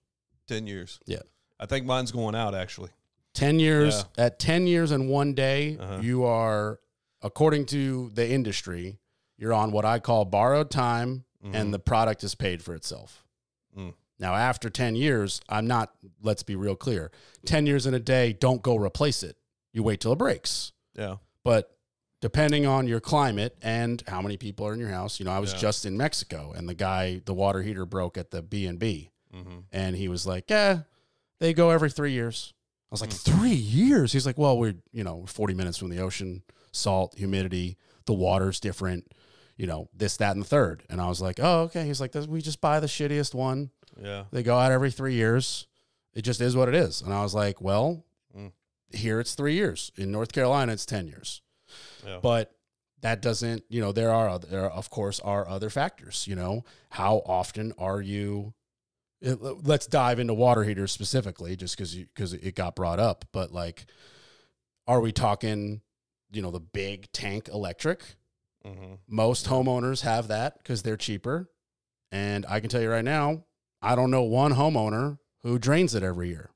10 years. Yeah. I think mine's going out, actually. 10 years. Yeah. At 10 years and 1 day, you are, according to the industry, you're on what I call borrowed time, and the product is paid for itself. Now, after 10 years, let's be real clear. 10 years and a day, don't go replace it. You wait till it breaks. Yeah. But depending on your climate and how many people are in your house, I was just in Mexico, and the water heater broke at the B&B. And he was like, they go every 3 years. I was like, 3 years? He's like, well, we're 40 minutes from the ocean, salt, humidity, the water's different, this, that, and the third. And I was like, oh, okay. He's like, we just buy the shittiest one. Yeah. They go out every 3 years. It just is what it is. And I was like, well, here it's 3 years. In North Carolina, it's 10 years. Yeah. But that doesn't, there of course are other factors, how often are you, let's dive into water heaters specifically just because it got brought up. But like, are we talking, the big tank electric? Most homeowners have that because they're cheaper. And I can tell you right now, I don't know one homeowner who drains it every year.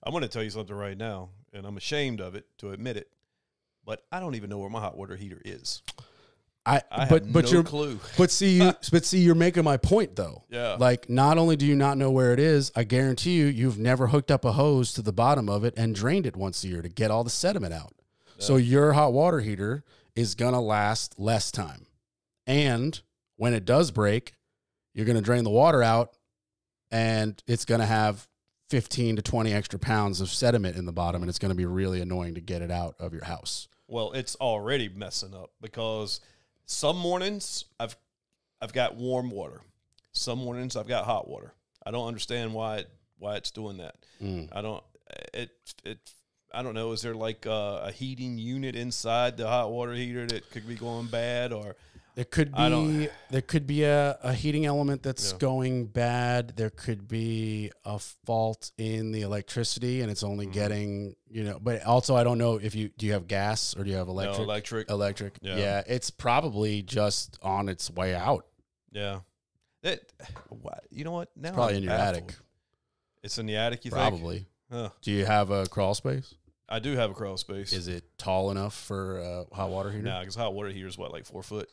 I'm going to tell you something right now, and I'm ashamed of it to admit it, but I don't even know where my hot water heater is. I have no clue. But see, you're making my point though. Yeah. Like, not only do you not know where it is, I guarantee you've never hooked up a hose to the bottom of it and drained it once a year to get all the sediment out. Yeah. So your hot water heater is going to last less time. And when it does break, you're going to drain the water out, and it's going to have 15 to 20 extra pounds of sediment in the bottom, and it's going to be really annoying to get it out of your house. Well, it's already messing up because some mornings I've got warm water. Some mornings I've got hot water. I don't understand why it's doing that. I don't know. Is there like a heating unit inside the hot water heater that could be going bad, or there could be a heating element that's going bad. There could be a fault in the electricity, and it's only getting, but also I don't know if do you have gas or do you have electric? No, electric. Electric. Yeah. It's probably just on its way out. Yeah. You know what? Now it's probably in your attic. It's in the attic, you probably. think? Probably. Huh. Do you have a crawl space? I do have a crawl space. Is it tall enough for a hot water heater? No, because hot water heater is like 4 foot.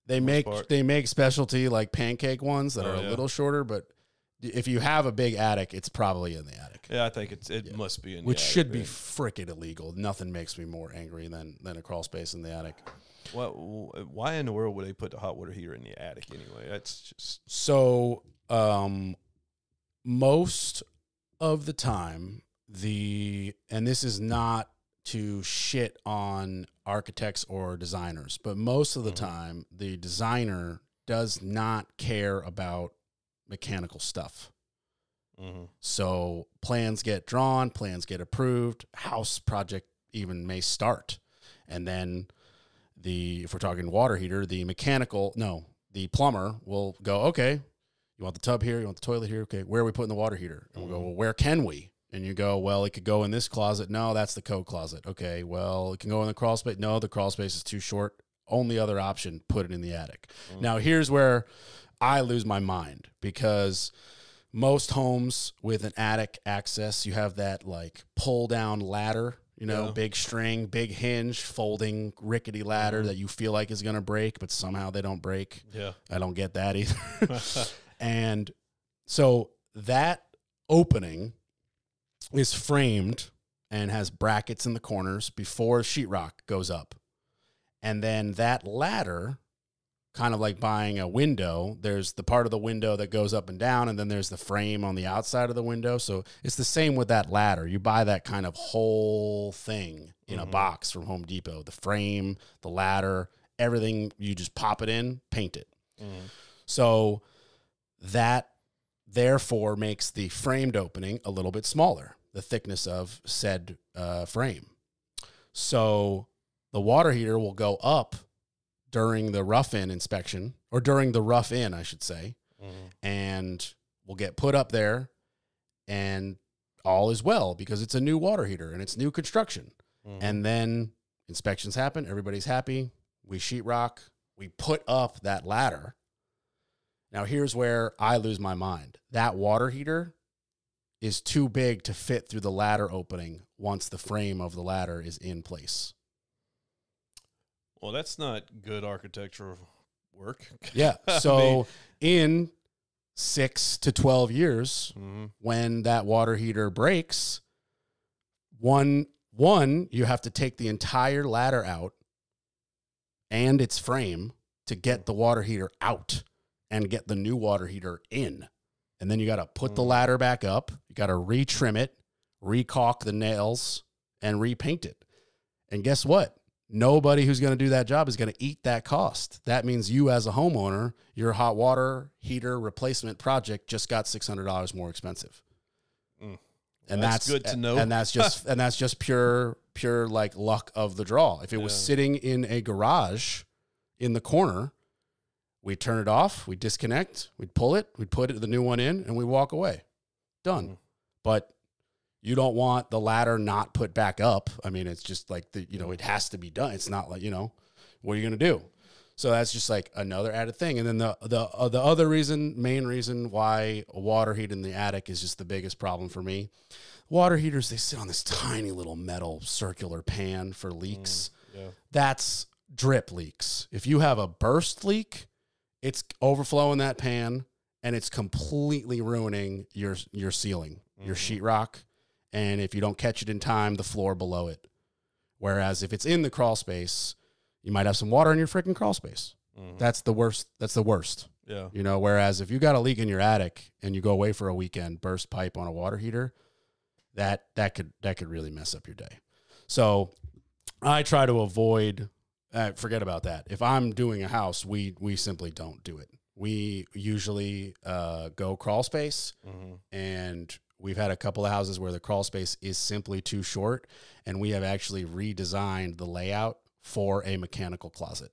They make specialty like pancake ones that are a little shorter, but if you have a big attic, it's probably in the attic. Yeah, I think it must be in the attic. Which should be freaking illegal. Nothing makes me more angry than a crawl space in the attic. Why in the world would they put the hot water heater in the attic anyway? That's just so. Most of the time, and this is not to shit on architects or designers, but most of the time, the designer does not care about mechanical stuff. So plans get drawn, plans get approved, house project even may start. And then if we're talking water heater, the plumber will go, okay, you want the tub here, you want the toilet here, okay, where are we putting the water heater? And we'll go, well, where can we? And you go, well, it could go in this closet. No, that's the coat closet. Okay, well, it can go in the crawl space. No, the crawl space is too short. Only other option, put it in the attic. Now, here's where I lose my mind, because most homes with an attic access, you have that like pull down ladder, big string, big hinge, folding rickety ladder that you feel like is going to break, but somehow they don't break. Yeah. I don't get that either. And so that opening is framed and has brackets in the corners before sheetrock goes up. And then that ladder, kind of like buying a window, there's the part of the window that goes up and down, and then there's the frame on the outside of the window. So it's the same with that ladder. You buy that kind of whole thing in a box from Home Depot, the frame, the ladder, everything. You just pop it in, paint it. So that therefore makes the framed opening a little bit smaller, the thickness of said frame. So the water heater will go up during the rough-in inspection, or during the rough-in, I should say, and will get put up there, and all is well because it's a new water heater and it's new construction. And then inspections happen, everybody's happy, we sheetrock, we put up that ladder. Now, here's where I lose my mind. That water heater is too big to fit through the ladder opening once the frame of the ladder is in place. Well, that's not good architectural work. Yeah. So in 6 to 12 years, when that water heater breaks, one, you have to take the entire ladder out and its frame to get the water heater out and get the new water heater in. And then you got to put the ladder back up. You got to retrim it, recaulk the nails, and repaint it. And guess what? Nobody who's going to do that job is going to eat that cost. That means you as a homeowner, your hot water heater replacement project just got $600 more expensive. And that's good to know. And that's just pure like luck of the draw. If it was sitting in a garage in the corner, we turn it off, we disconnect, we'd pull it, we'd put the new one in, and we walk away. Done. But you don't want the ladder not put back up. I mean, it's just like it has to be done. It's not like, what are you going to do? So that's just like another added thing. And then the other main reason why a water heater in the attic is just the biggest problem for me. Water heaters, they sit on this tiny little metal circular pan for leaks. That's drip leaks. If you have a burst leak, it's overflowing that pan and it's completely ruining your ceiling, your sheetrock. And if you don't catch it in time, the floor below it. Whereas if it's in the crawl space, you might have some water in your freaking crawl space. That's the worst. That's the worst. Yeah. Whereas if you got a leak in your attic and you go away for a weekend, burst pipe on a water heater, that could really mess up your day. So I try to avoid, forget about that. If I'm doing a house, we simply don't do it. We usually go crawl space, and we've had a couple of houses where the crawl space is simply too short, and we have actually redesigned the layout for a mechanical closet,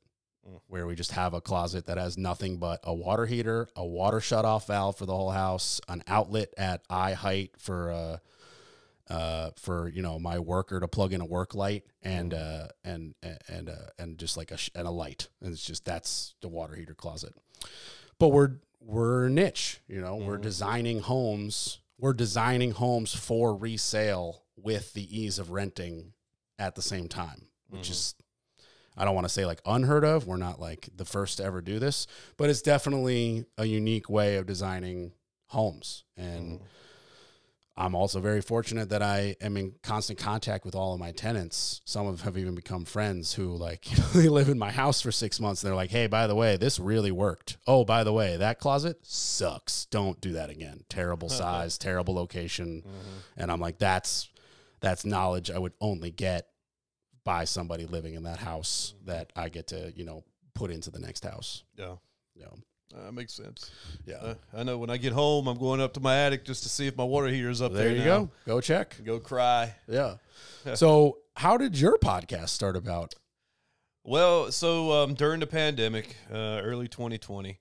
where we just have a closet that has nothing but a water heater, a water shutoff valve for the whole house, an outlet at eye height for my worker to plug in a work light, and just like a light, and it's just, that's the water heater closet. But we're niche, we're designing homes. We're designing homes for resale with the ease of renting at the same time, which is, I don't want to say like unheard of. We're not like the first to ever do this, but it's definitely a unique way of designing homes. And I'm also very fortunate that I am in constant contact with all of my tenants. Some of them have even become friends who like they live in my house for 6 months. And they're like, hey, by the way, this really worked. Oh, by the way, that closet sucks. Don't do that again. Terrible size, terrible location. And I'm like, that's knowledge I would only get by somebody living in that house that I get to, you know, put into the next house. Yeah. Yeah. That makes sense. Yeah. I know when I get home, I'm going up to my attic just to see if my water heater's up there. There you go. Go check. Go cry. Yeah. So how did your podcast start about? Well, so during the pandemic, early 2020,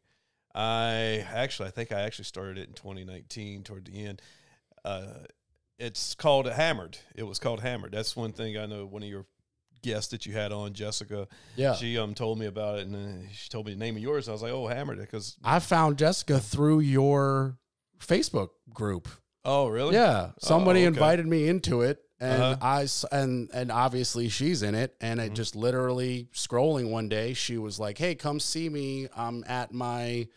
I think I actually started it in 2019 toward the end. It's called Hammered. It was called Hammered. That's one thing I know one of your guest that you had on, Jessica. Yeah, she told me about it, and she told me the name of yours. I was like, oh, Hammered, because I found Jessica through your Facebook group. Oh, really? Yeah, somebody invited me into it, and Uh-huh. and obviously she's in it, and it just literally scrolling one day, she was like, hey, come see me. I'm at my,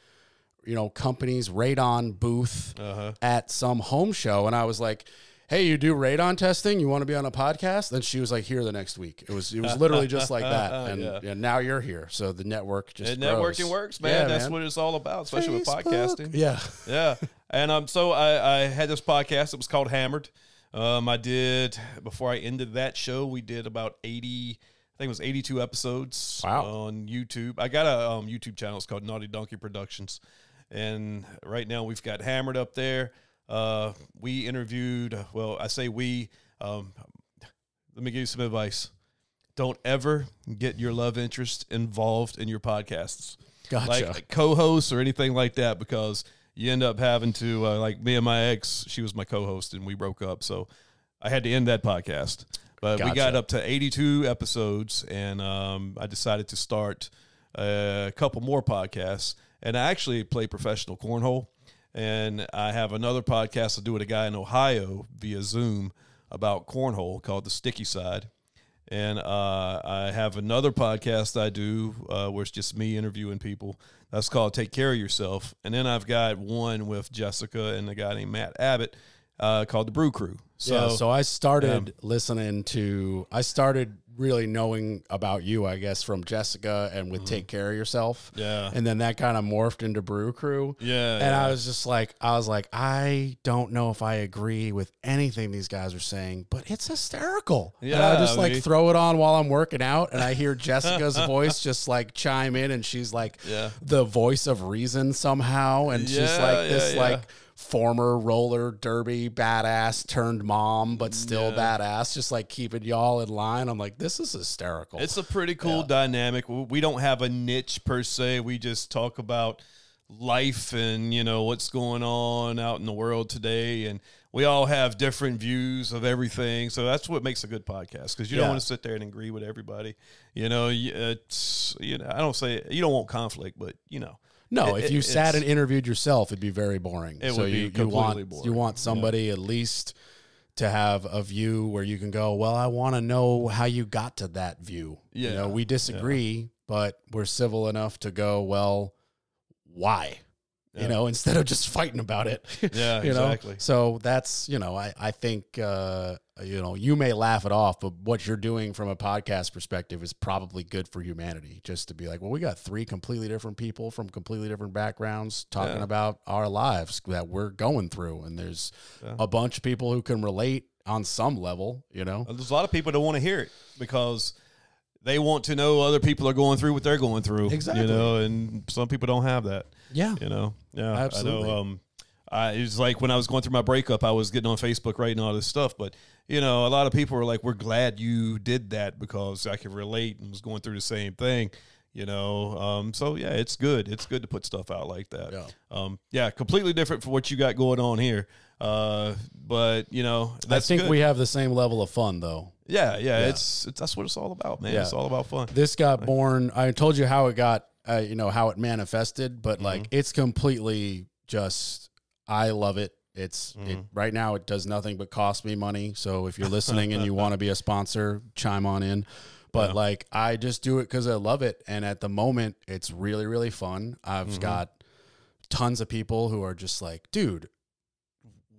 you know, company's radon booth at some home show, and I was like, hey, you do radon testing? You want to be on a podcast? Then she was like, here the next week. It was literally just like that. And now you're here. So the network just grows. Networking works, man. Yeah, That's man. what it's all about, especially Facebook. with podcasting. Yeah. Yeah. And so I had this podcast. It was called Hammered. I did, before I ended that show, we did about 80, I think it was 82 episodes on YouTube. I got a YouTube channel. It's called Naughty Donkey Productions. And right now we've got Hammered up there. We interviewed, I say we, let me give you some advice. Don't ever get your love interest involved in your podcasts. Gotcha. Like co-hosts or anything like that, because you end up having to, like me and my ex, she was my co-host and we broke up. So I had to end that podcast. But we got up to 82 episodes, and I decided to start a couple more podcasts. And I actually play professional cornhole. And I have another podcast I do with a guy in Ohio via Zoom about cornhole called The Sticky Side. And I have another podcast I do where it's just me interviewing people. That's called Take Care of Yourself. And then I've got one with Jessica and a guy named Matt Abbott called The Brew Crew. So I started I started really knowing about you, I guess, from Jessica and with Take Care of Yourself. Yeah. And then that kind of morphed into Brew Crew. Yeah. And I was just like, I don't know if I agree with anything these guys are saying, but it's hysterical. Yeah. And I just like throw it on while I'm working out, and I hear Jessica's voice just like chime in, and she's like the voice of reason somehow. And she's like this like former roller derby badass turned mom, but still badass, just like keeping y'all in line. I'm like, this is hysterical. It's a pretty cool dynamic. We don't have a niche per se. We just talk about life and, you know, what's going on out in the world today. And we all have different views of everything. So that's what makes a good podcast, because you don't want to sit there and agree with everybody. You know, it's, you know, I don't say you don't want conflict, but, you know. No, if you sat and interviewed yourself, it'd be very boring. It would be completely boring. You want somebody at least to have a view where you can go, well, I want to know how you got to that view. Yeah. You know, we disagree, but we're civil enough to go, well, why? You know, instead of just fighting about it. Yeah, you exactly. know? So that's, you know, I think, you know, you may laugh it off, but what you're doing from a podcast perspective is probably good for humanity, just to be like, well, we got three completely different people from completely different backgrounds talking about our lives that we're going through. And there's a bunch of people who can relate on some level, you know. There's a lot of people that want to hear it because they want to know other people are going through what they're going through. Exactly. You know, and some people don't have that. Yeah. You know, Absolutely. I know, it was like when I was going through my breakup, I was getting on Facebook writing all this stuff. But, you know, a lot of people were like, we're glad you did that because I could relate and was going through the same thing, you know. So, yeah, it's good. It's good to put stuff out like that. Yeah, completely different from what you got going on here. But, you know, that's I think good. we have the same level of fun, though. Yeah. It's that's what it's all about, man. Yeah. It's all about fun. This got born. I told you how it got, you know, how it manifested, but like it's completely just, I love it. It's right now it does nothing but cost me money. So if you're listening and you want to be a sponsor, chime on in. But like I just do it because I love it, and at the moment it's really, really fun. I've got tons of people who are just like, dude,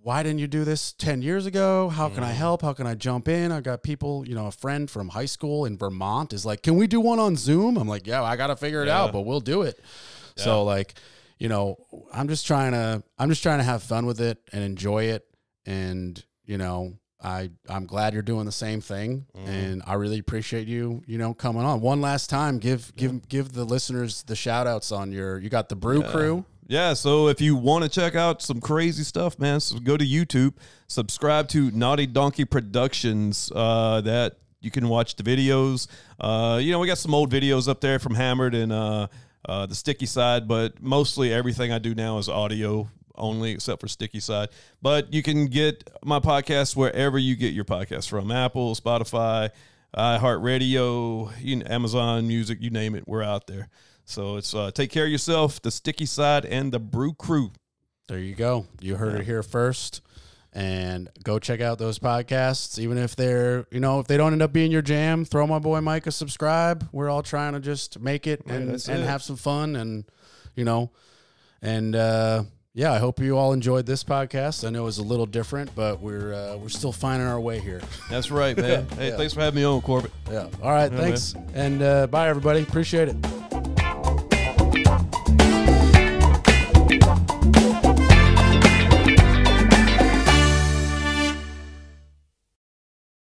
why didn't you do this 10 years ago? How can I help? How can I jump in? I got people, you know, a friend from high school in Vermont is like, can we do one on Zoom? I'm like, yeah, I got to figure it out, but we'll do it. Yeah. So like, you know, I'm just trying to have fun with it and enjoy it. And, you know, I'm glad you're doing the same thing, and I really appreciate you, you know, coming on. One last time, give the listeners the shout outs on you got the Brew Crew. Yeah, so if you want to check out some crazy stuff, man, so go to YouTube, subscribe to Naughty Donkey Productions, that you can watch the videos. You know, we got some old videos up there from Hammered and the Sticky Side, but mostly everything I do now is audio only, except for Sticky Side. But you can get my podcast wherever you get your podcasts from: Apple, Spotify, iHeartRadio, Amazon Music, you name it, we're out there. So it's take care of yourself, the Sticky Side, and the Brew Crew. There you go. You heard it here first. And go check out those podcasts, even if they're, you know, if they don't end up being your jam. Throw my boy Mike a subscribe. We're all trying to just make it and have some fun, and you know, and yeah, I hope you all enjoyed this podcast. I know it was a little different, but we're still finding our way here. That's right, man. Hey, thanks for having me on, Corbett. Yeah. All right, thanks. Man. And bye, everybody. Appreciate it.